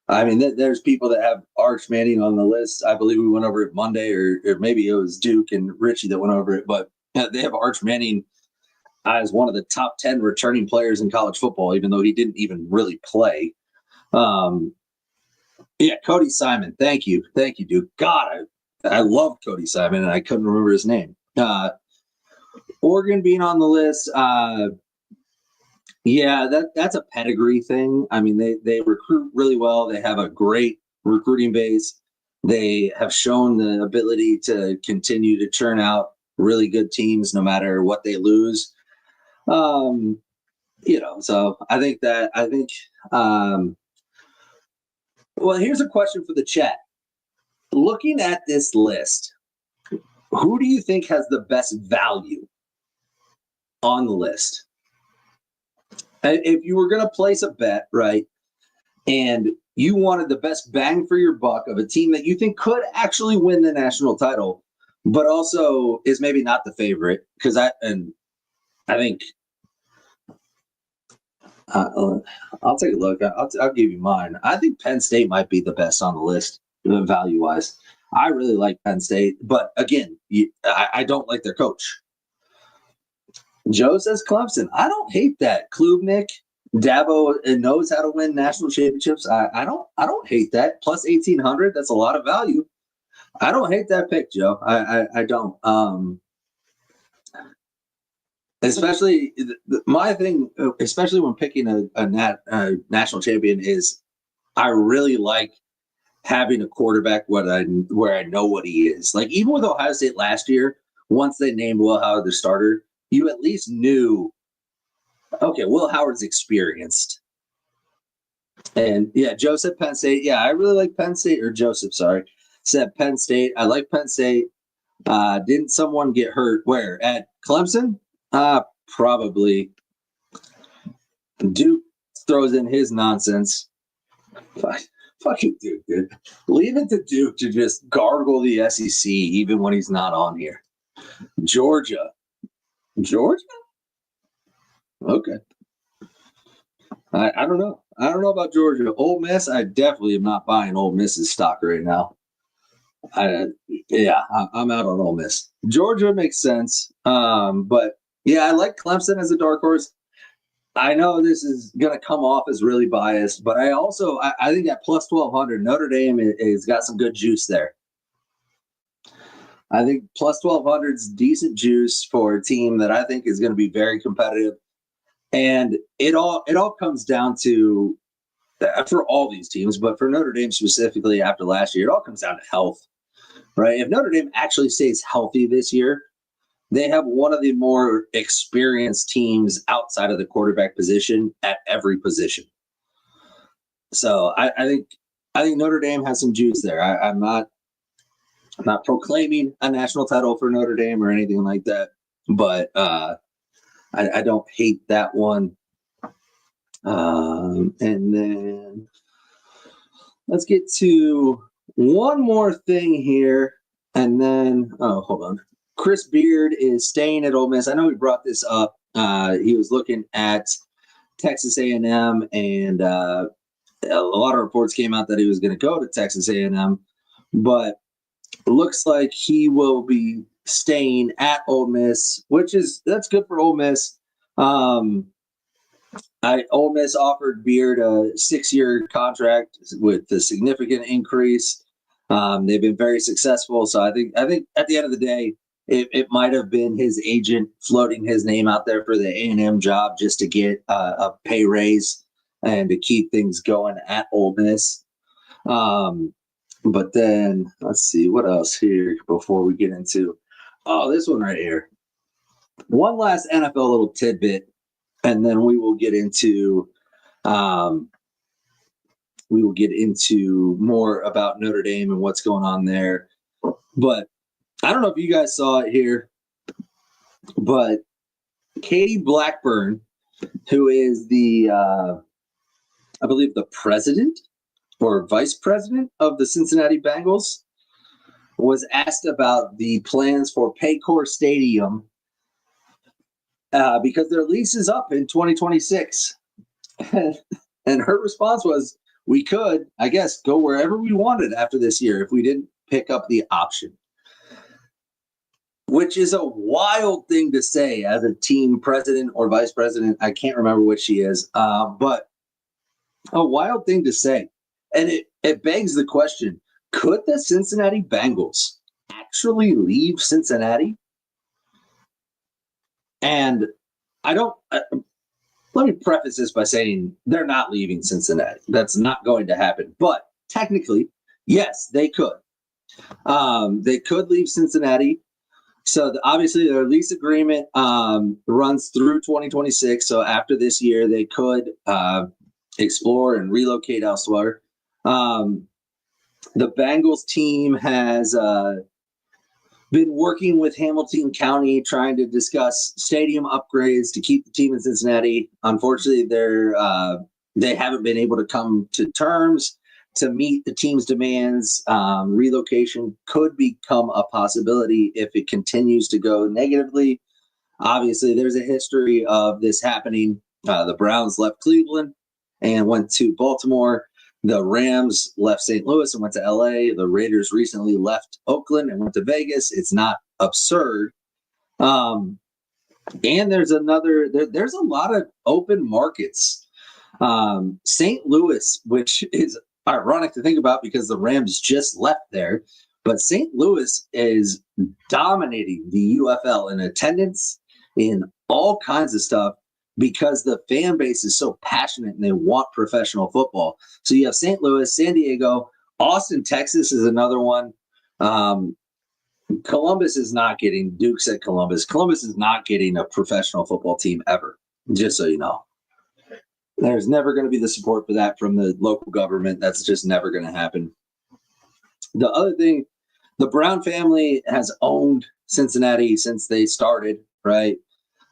I mean, there's people that have Arch Manning on the list. I believe we went over it Monday, or maybe it was Duke and Richie that went over it. But they have Arch Manning as one of the top 10 returning players in college football, even though he didn't even really play. Yeah, Cody Simon. Thank you, Duke. God, I love Cody Simon, and I couldn't remember his name. Oregon being on the list. Yeah, that's a pedigree thing. I mean, they recruit really well. They have a great recruiting base. They have shown the ability to continue to churn out really good teams no matter what they lose. So I think well, here's a question for the chat. Looking at this list, who do you think has the best value on the list? If you were going to place a bet, right, and you wanted the best bang for your buck of a team that you think could actually win the national title, but also is maybe not the favorite, because I think I'll take a look. I'll give you mine. I think Penn State might be the best on the list, value-wise. I really like Penn State, but again, I don't like their coach. Joe says Clemson. I don't hate that. Klubnik, Dabo knows how to win national championships. I don't hate that. Plus 1,800, that's a lot of value. I don't hate that pick, Joe. I don't. Especially my thing, especially when picking a national champion, is I really like having a quarterback where I know what he is. Like even with Ohio State last year, once they named Will Howard the starter, you at least knew Okay, Will Howard's experienced. And yeah, Joe said Penn State. Yeah, I really like Penn State, or Joseph, sorry, said Penn State. I like Penn State. Didn't someone get hurt where? At Clemson? Probably. Duke throws in his nonsense. Fucking Duke, dude. Leave it to Duke to just gargle the SEC even when he's not on here. Georgia. Georgia? Okay. I don't know. I don't know about Georgia. Ole Miss, I definitely am not buying Ole Miss's stock right now. I'm out on Ole Miss. Georgia makes sense. But yeah, I like Clemson as a dark horse. I know this is going to come off as really biased, but I think at plus 1,200, Notre Dame has got some good juice there. I think plus 1,200 is decent juice for a team that I think is going to be very competitive. And it all comes down to, for all these teams, but for Notre Dame specifically after last year, it all comes down to health, right? If Notre Dame actually stays healthy this year, they have one of the more experienced teams outside of the quarterback position at every position. So I think Notre Dame has some juice there. I'm not proclaiming a national title for Notre Dame or anything like that, but I don't hate that one. And then let's get to one more thing here, and then hold on. Chris Beard is staying at Ole Miss. I know we brought this up. He was looking at Texas A&M, and a lot of reports came out that he was going to go to Texas A&M, but it looks like he will be staying at Ole Miss, that's good for Ole Miss. Ole Miss offered Beard a 6-year contract with a significant increase. They've been very successful, so I think at the end of the day, it might have been his agent floating his name out there for the A&M job just to get a pay raise and to keep things going at Ole Miss. But then let's see what else here before we get into this one right here. One last NFL little tidbit, and then we will get into more about Notre Dame and what's going on there. But I don't know if you guys saw it here, but Katie Blackburn, who is I believe the president or vice president of the Cincinnati Bengals, was asked about the plans for Paycor Stadium because their lease is up in 2026. And her response was, we could, I guess, go wherever we wanted after this year if we didn't pick up the option. Which is a wild thing to say as a team president or vice president. I can't remember what she is, but a wild thing to say. And it begs the question, could the Cincinnati Bengals actually leave Cincinnati? And let me preface this by saying they're not leaving Cincinnati. That's not going to happen. But technically, yes, they could. They could leave Cincinnati. So obviously their lease agreement runs through 2026. So after this year, they could explore and relocate elsewhere. The Bengals team has been working with Hamilton County trying to discuss stadium upgrades to keep the team in Cincinnati. Unfortunately, they haven't been able to come to terms to meet the team's demands. Relocation could become a possibility if it continues to go negatively. Obviously, there's a history of this happening. The Browns left Cleveland and went to Baltimore. The Rams left St. Louis and went to LA. The Raiders recently left Oakland and went to Vegas. It's not absurd. And there's a lot of open markets. St. Louis, which is ironic to think about because the Rams just left there, but St. Louis is dominating the UFL in attendance, in all kinds of stuff, because the fan base is so passionate and they want professional football. So you have St. Louis, San Diego, Austin, Texas is another one. Columbus is not getting, Duke said Columbus is not getting a professional football team ever. Just so you know. There's never going to be the support for that from the local government. That's just never going to happen. The other thing, the Brown family has owned Cincinnati since they started, right?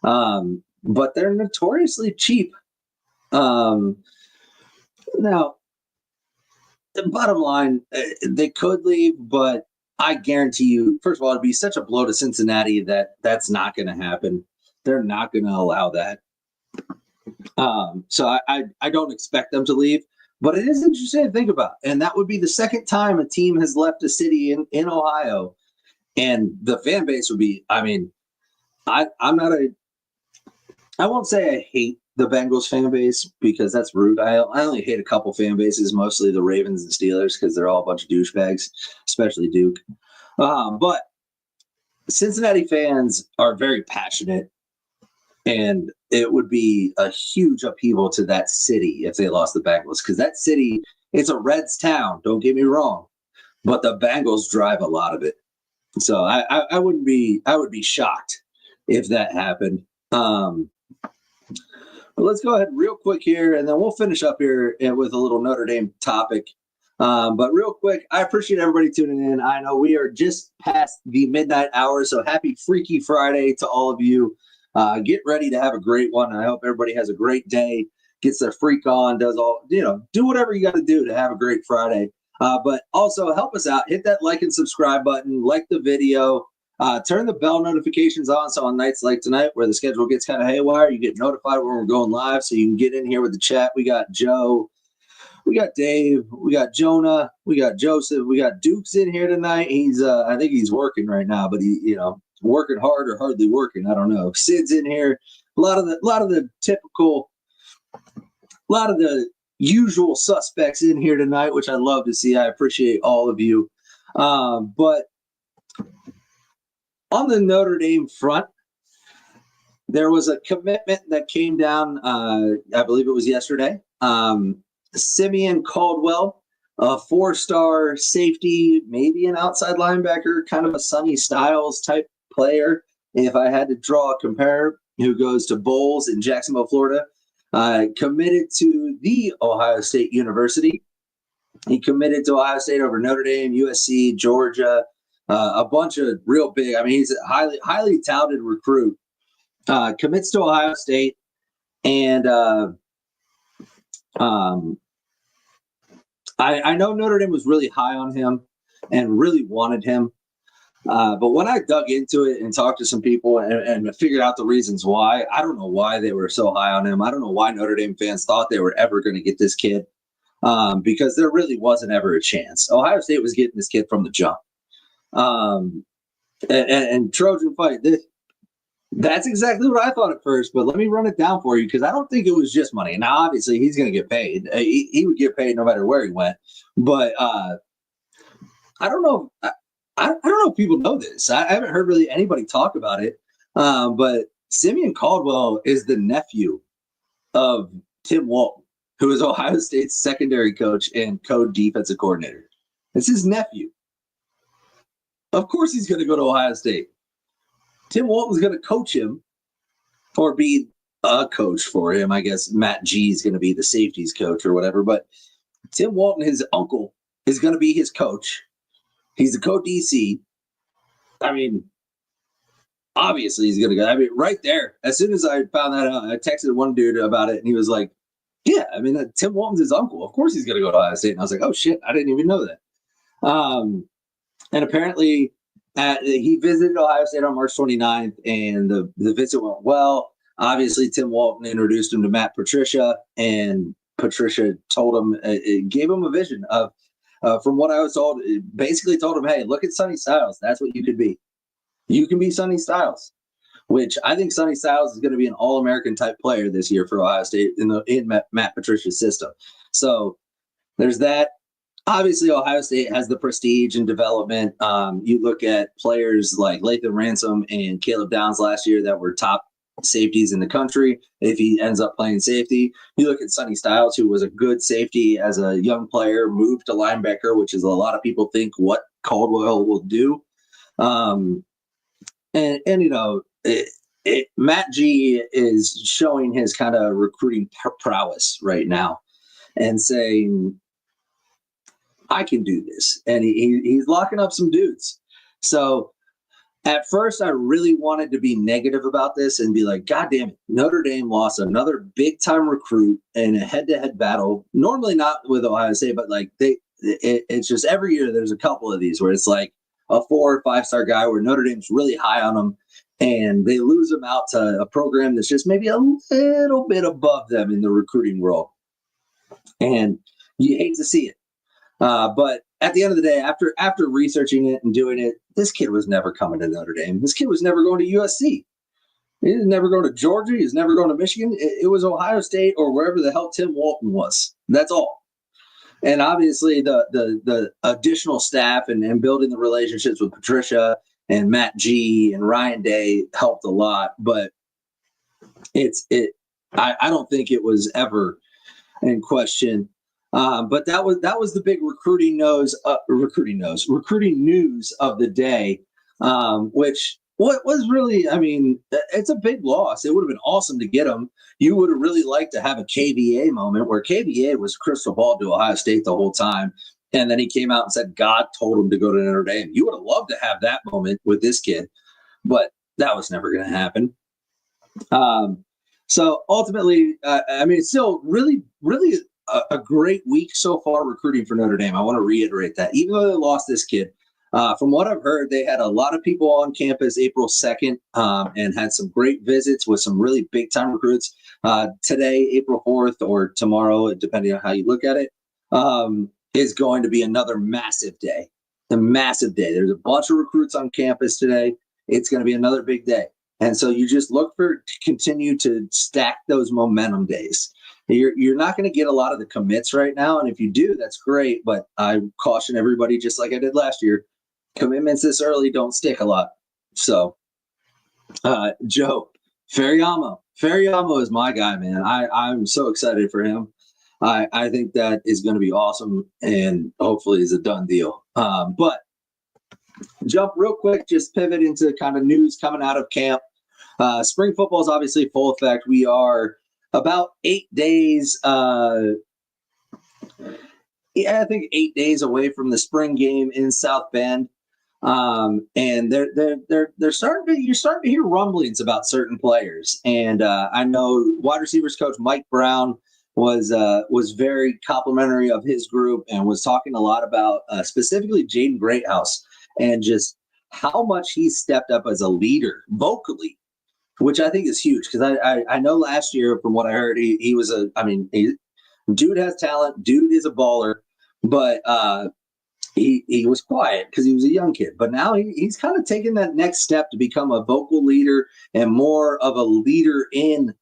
But they're notoriously cheap. Now, the bottom line, they could leave, but I guarantee you, first of all, it'd be such a blow to Cincinnati that that's not going to happen. They're not going to allow that. So I don't expect them to leave, but it is interesting to think about. And that would be the second time a team has left a city in Ohio. And the fan base would be, I mean, I won't say I hate the Bengals fan base because that's rude. I only hate a couple fan bases, mostly the Ravens and Steelers, because they're all a bunch of douchebags, especially Duke. But Cincinnati fans are very passionate, and it would be a huge upheaval to that city if they lost the Bengals, because that city, it's a Reds town, don't get me wrong, but the Bengals drive a lot of it. So I would be shocked if that happened. But let's go ahead real quick here, and then we'll finish up here with a little Notre Dame topic. But real quick, I appreciate everybody tuning in. I know we are just past the midnight hour, so happy Freaky Friday to all of you. Get ready to have a great one. I hope everybody has a great day, gets their freak on, does all, do whatever you got to do to have a great Friday. But also help us out. Hit that like and subscribe button, like the video. Turn the bell notifications on, so on nights like tonight where the schedule gets kind of haywire, you get notified when we're going live, so you can get in here with the chat. We got Joe, we got Dave, we got Jonah, we got Joseph, we got Duke's in here tonight. He's I think he's working right now, but he working hard or hardly working, I don't know. Sid's in here. A lot of the usual suspects in here tonight, which I love to see. I appreciate all of you. But on the Notre Dame front, there was a commitment that came down, I believe it was yesterday. Simeon Caldwell, a 4-star safety, maybe an outside linebacker, kind of a Sonny Styles type player, if I had to draw a compare, who goes to Bowles in Jacksonville, Florida, committed to the Ohio State University. He committed to Ohio State over Notre Dame, USC, Georgia, a bunch of real big. I mean, he's a highly touted recruit. Commits to Ohio State, and I know Notre Dame was really high on him and really wanted him. But when I dug into it and talked to some people and figured out the reasons why, I don't know why they were so high on him. I don't know why Notre Dame fans thought they were ever going to get this kid, because there really wasn't ever a chance. Ohio State was getting this kid from the jump. And Trojan fight, that's exactly what I thought at first, but let me run it down for you, because I don't think it was just money. Now, obviously, he's going to get paid. He would get paid no matter where he went. But I don't know. I don't know if people know this. I haven't heard really anybody talk about it. But Simeon Caldwell is the nephew of Tim Walton, who is Ohio State's secondary coach and co-defensive coordinator. It's his nephew. Of course he's going to go to Ohio State. Tim Walton's going to coach him, or be a coach for him. I guess Matt G is going to be the safeties coach or whatever. But Tim Walton, his uncle, is going to be his coach. He's the co-DC. I mean, obviously he's going to go. I mean, right there, as soon as I found that out, I texted one dude about it, and he was like, yeah, I mean, Tim Walton's his uncle. Of course he's going to go to Ohio State. And I was like, oh, shit, I didn't even know that. And apparently he visited Ohio State on March 29th, and the visit went well. Obviously, Tim Walton introduced him to Matt Patricia, and Patricia told him, it gave him a vision of, from what I was told, it basically told him, hey, look at Sonny Styles. That's what you could be. You can be Sonny Styles, which I think Sonny Styles is going to be an All-American type player this year for Ohio State in Matt Patricia's system. So there's that. Obviously, Ohio State has the prestige and development. You look at players like Lathan Ransom and Caleb Downs last year that were top safeties in the country. If he ends up playing safety, you look at Sonny Styles, who was a good safety as a young player, moved to linebacker, which is a lot of people think what Caldwell will do. Matt G is showing his kind of recruiting prowess right now and saying, I can do this. And he's locking up some dudes. So at first, I really wanted to be negative about this and be like, God damn it, Notre Dame lost another big time recruit in a head to head battle. Normally not with Ohio State, but like it's just every year there's a couple of these where it's like a 4 or 5 star guy where Notre Dame's really high on him and they lose him out to a program that's just maybe a little bit above them in the recruiting world. And you hate to see it. But at the end of the day, after researching it and doing it, this kid was never coming to Notre Dame. This kid was never going to USC. He was never going to Georgia. He was never going to Michigan. It was Ohio State or wherever the hell Tim Walton was. That's all. And obviously the additional staff and building the relationships with Patricia and Matt G and Ryan Day helped a lot. But I don't think it was ever in question. But that was the big recruiting news of the day, which what was really, I mean, it's a big loss. It would have been awesome to get him. You would have really liked to have a KVA moment where KVA was crystal ball to Ohio State the whole time. And then he came out and said God told him to go to Notre Dame. You would have loved to have that moment with this kid, but that was never going to happen. So ultimately, I mean, it's still really, really a great week so far recruiting for Notre Dame. I want to reiterate that. Even though they lost this kid, from what I've heard, they had a lot of people on campus April 2nd and had some great visits with some really big-time recruits. Today, April 4th, or tomorrow, depending on how you look at it, is going to be another massive day. A massive day. There's a bunch of recruits on campus today. It's going to be another big day. And so you just look to continue to stack those momentum days. You're not going to get a lot of the commits right now. And if you do, that's great. But I caution everybody, just like I did last year, commitments this early don't stick a lot. So, Joe, Ferriamo is my guy, man. I'm so excited for him. I think that is going to be awesome and hopefully is a done deal. But jump real quick, just pivot into kind of news coming out of camp. Spring football is obviously full effect. We are about 8 days, I think 8 days away from the spring game in South Bend. And you're starting to hear rumblings about certain players. And I know wide receivers coach Mike Brown was very complimentary of his group and was talking a lot about specifically Jaden Greathouse and just how much he stepped up as a leader vocally, which I think is huge because I know last year from what I heard he was dude has talent, dude is a baller, but he was quiet because he was a young kid. But now he's kind of taken that next step to become a vocal leader and more of a leader in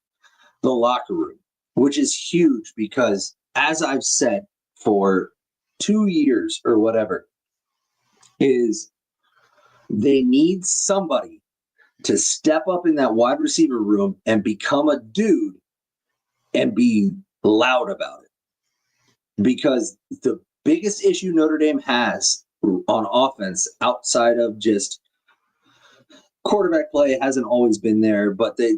the locker room, which is huge because as I've said for 2 years or whatever, is they need somebody to step up in that wide receiver room and become a dude and be loud about it. Because the biggest issue Notre Dame has on offense outside of just quarterback play hasn't always been there, but they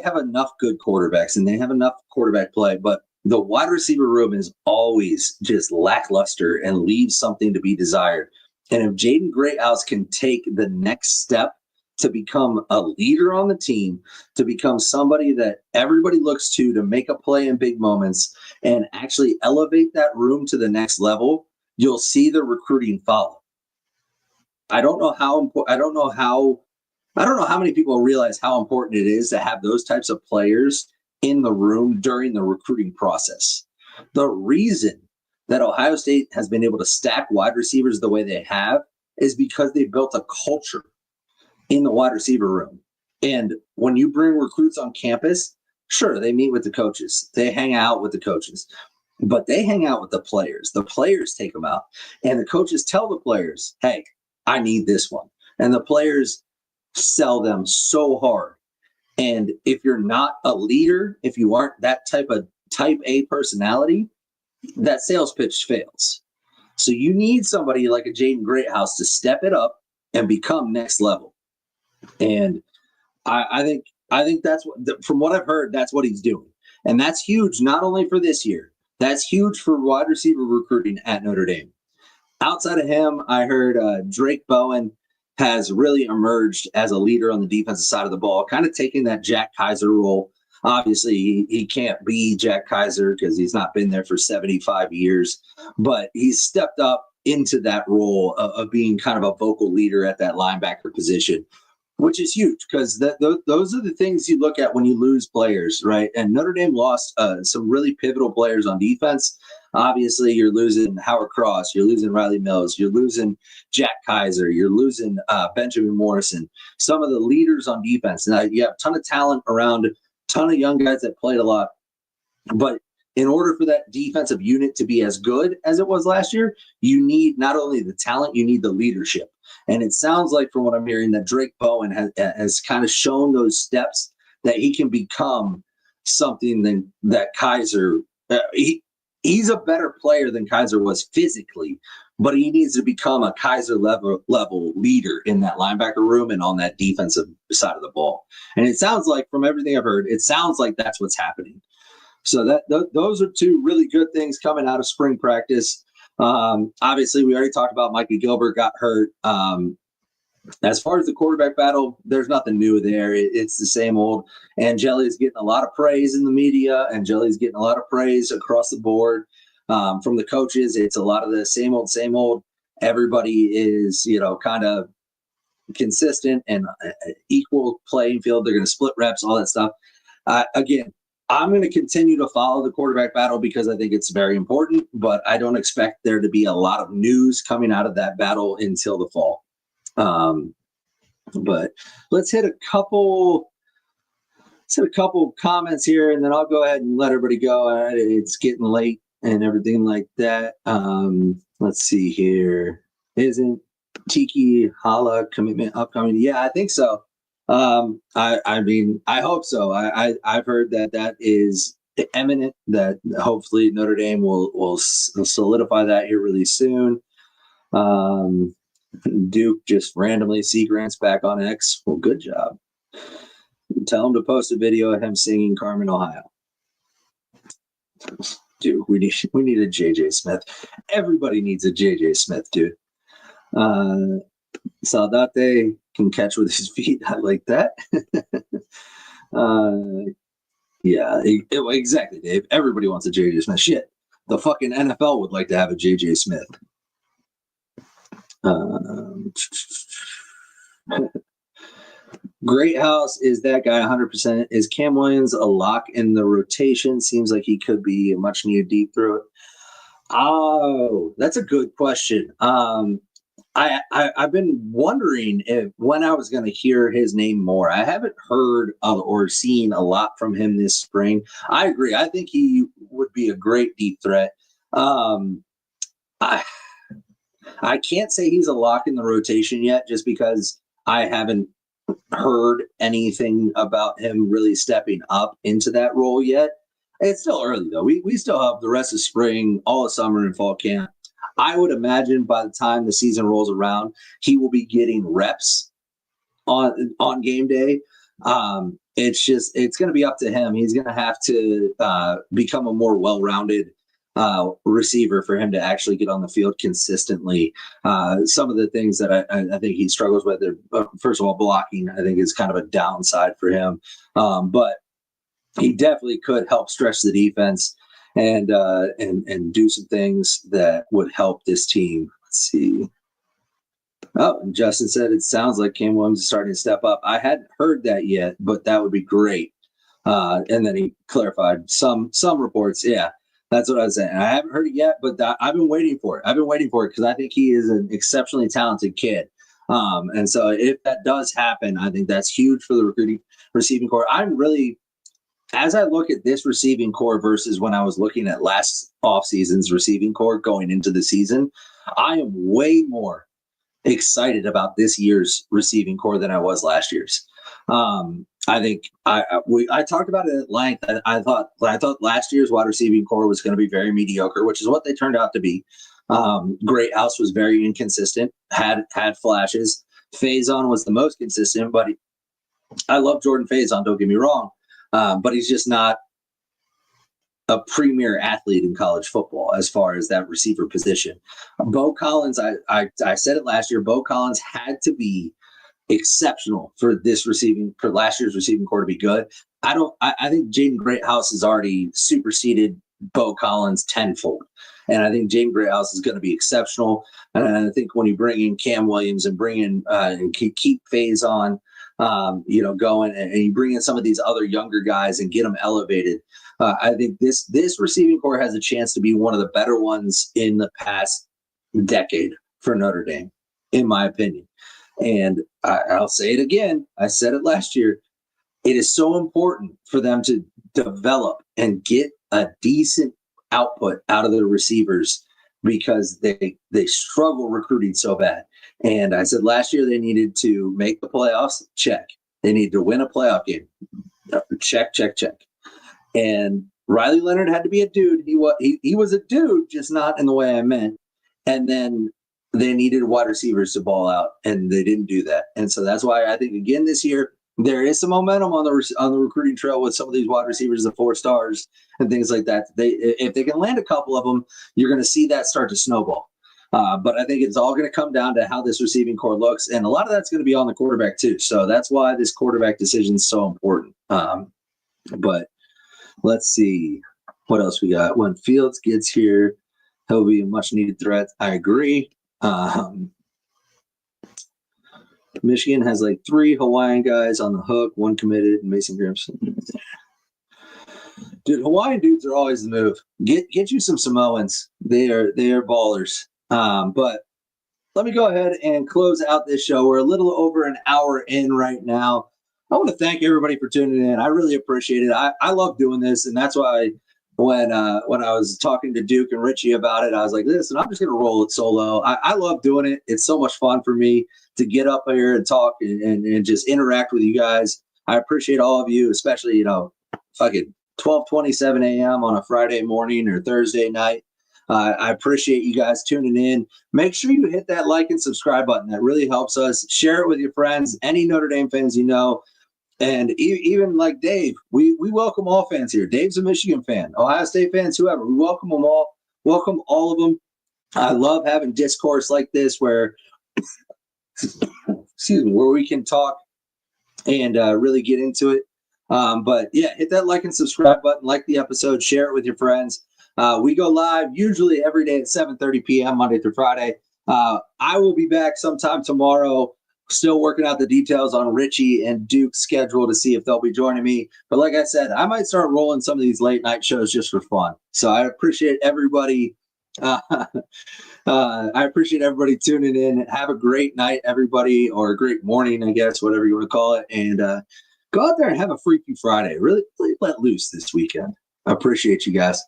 have enough good quarterbacks and they have enough quarterback play, but the wide receiver room is always just lackluster and leaves something to be desired. And if Jaden Greathouse can take the next step to become a leader on the team, to become somebody that everybody looks to make a play in big moments and actually elevate that room to the next level, you'll see the recruiting follow. I don't know how many people realize how important it is to have those types of players in the room during the recruiting process. The reason that Ohio State has been able to stack wide receivers the way they have is because they built a culture in the wide receiver room. And when you bring recruits on campus, sure, they meet with the coaches. They hang out with the coaches. But they hang out with the players. The players take them out. And the coaches tell the players, hey, I need this one. And the players sell them so hard. And if you're not a leader, if you aren't that type A personality, that sales pitch fails. So you need somebody like a Jaden Greathouse to step it up and become next level. And I think I think that's from what I've heard, that's what he's doing. And that's huge, not only for this year, that's huge for wide receiver recruiting at Notre Dame. Outside of him, I heard Drake Bowen has really emerged as a leader on the defensive side of the ball, kind of taking that Jack Kaiser role. Obviously, he can't be Jack Kaiser because he's not been there for 75 years, but he's stepped up into that role of being kind of a vocal leader at that linebacker position, which is huge because those are the things you look at when you lose players, right? And Notre Dame lost some really pivotal players on defense. Obviously, you're losing Howard Cross, you're losing Riley Mills, you're losing Jack Kaiser, you're losing Benjamin Morrison, some of the leaders on defense. Now, you have a ton of talent around, a ton of young guys that played a lot. But in order for that defensive unit to be as good as it was last year, you need not only the talent, you need the leadership. And it sounds like, from what I'm hearing, that Drake Bowen has kind of shown those steps that he can become something that Kaiser he's a better player than Kaiser was physically, but he needs to become a Kaiser level leader in that linebacker room and on that defensive side of the ball. And it sounds like, from everything I've heard, it sounds like that's what's happening. So those are two really good things coming out of spring practice. Obviously, we already talked about Mikey Gilbert got hurt. As far as the quarterback battle, there's nothing new there. It's the same old. Angeli's getting a lot of praise in the media. Angeli's getting a lot of praise across the board from the coaches. It's a lot of the same old. Everybody is, kind of consistent and equal playing field. They're going to split reps, all that stuff. Again, I'm going to continue to follow the quarterback battle because I think it's very important, but I don't expect there to be a lot of news coming out of that battle until the fall. But let's hit a couple comments here, and then I'll go ahead and let everybody go. It's getting late and everything like that. Let's see here. Isn't Tiki Hala commitment upcoming? Yeah, I think so. I mean, I hope so. I've heard that is imminent, that hopefully Notre Dame will solidify that here really soon. Duke just randomly Seagrant's back on X. Well, good job. Tell him to post a video of him singing Carmen, Ohio. Dude, we need a JJ Smith. Everybody needs a JJ Smith, dude. Saldate can catch with his feet. I like that. Yeah, exactly, Dave. Everybody wants a JJ Smith. Shit, the fucking NFL would like to have a JJ Smith. Great House, is that guy 100%? Is Cam Williams a lock in the rotation? Seems like he could be a much needed deep throat. Oh, that's a good question. I've been wondering when I was going to hear his name more. I haven't heard or seen a lot from him this spring. I agree. I think he would be a great deep threat. I can't say he's a lock in the rotation yet, just because I haven't heard anything about him really stepping up into that role yet. It's still early, though. We still have the rest of spring, all of summer, and fall camp. I would imagine by the time the season rolls around, he will be getting reps on game day. It's going to be up to him. He's going to have to become a more well-rounded receiver for him to actually get on the field consistently. Some of the things that I think he struggles with are, first of all, blocking, I think, is kind of a downside for him. But he definitely could help stretch the defense and do some things that would help this team. Let's see. Oh, and Justin said it sounds like Cam Williams is starting to step up. I hadn't heard that yet, but that would be great. And then he clarified some reports. Yeah, that's what I was saying. I haven't heard it yet, but I've been waiting for it. Because I think he is an exceptionally talented kid. And so if that does happen, I think that's huge for the receiving core. As I look at this receiving core versus when I was looking at last offseason's receiving core going into the season, I am way more excited about this year's receiving core than I was last year's. I think I talked about it at length. I thought last year's wide receiving core was going to be very mediocre, which is what they turned out to be. Great House was very inconsistent, had flashes. Faison was the most consistent, but I love Jordan Faison, don't get me wrong, but he's just not a premier athlete in college football as far as that receiver position. Bo Collins, I said it last year, Bo Collins had to be exceptional for last year's receiving core to be good. I think Jaden Greathouse has already superseded Bo Collins tenfold. And I think Jaden Greathouse is going to be exceptional. And I think when you bring in Cam Williams and bring in and keep Faison going, and you bring in some of these other younger guys and get them elevated, I think this receiving core has a chance to be one of the better ones in the past decade for Notre Dame, in my opinion. And I'll say it again. I said it last year. It is so important for them to develop and get a decent output out of their receivers because they struggle recruiting so bad. And I said last year they needed to make the playoffs. Check. They need to win a playoff game. Check. And Riley Leonard had to be a dude. He was a dude, just not in the way I meant. And then they needed wide receivers to ball out, and they didn't do that. And so that's why I think, again, this year, there is some momentum on the recruiting trail with some of these wide receivers, the 4 stars and things like that. If they can land a couple of them, you're going to see that start to snowball. But I think it's all going to come down to how this receiving core looks, and a lot of that's going to be on the quarterback too. So that's why this quarterback decision is so important. But let's see what else we got. When Fields gets here, he'll be a much-needed threat. I agree. Michigan has like 3 Hawaiian guys on the hook, 1 committed, Mason Grimson. Dude, Hawaiian dudes are always the move. Get you some Samoans. They are ballers. But let me go ahead and close out this show. We're a little over an hour in right now. I want to thank everybody for tuning in. I really appreciate it. I love doing this, and that's why when I was talking to Duke and Richie about it, I was like, listen, I'm just going to roll it solo. I love doing it. It's so much fun for me to get up here and talk and just interact with you guys. I appreciate all of you, especially, fucking 12:27 a.m. on a Friday morning or Thursday night. I appreciate you guys tuning in. Make sure you hit that like and subscribe button. That really helps us. Share it with your friends, any Notre Dame fans you know. And even like Dave, we welcome all fans here. Dave's a Michigan fan, Ohio State fans, whoever. We welcome them all. Welcome all of them. I love having discourse like this where, where we can talk and really get into it. But yeah, hit that like and subscribe button, like the episode, share it with your friends. We go live usually every day at 7:30 p.m. Monday through Friday. I will be back sometime tomorrow. Still working out the details on Richie and Duke's schedule to see if they'll be joining me. But like I said, I might start rolling some of these late night shows just for fun. So I appreciate everybody. I appreciate everybody tuning in. Have a great night, everybody, or a great morning, I guess, whatever you want to call it. And go out there and have a Freaky Friday. Really let loose this weekend. I appreciate you guys.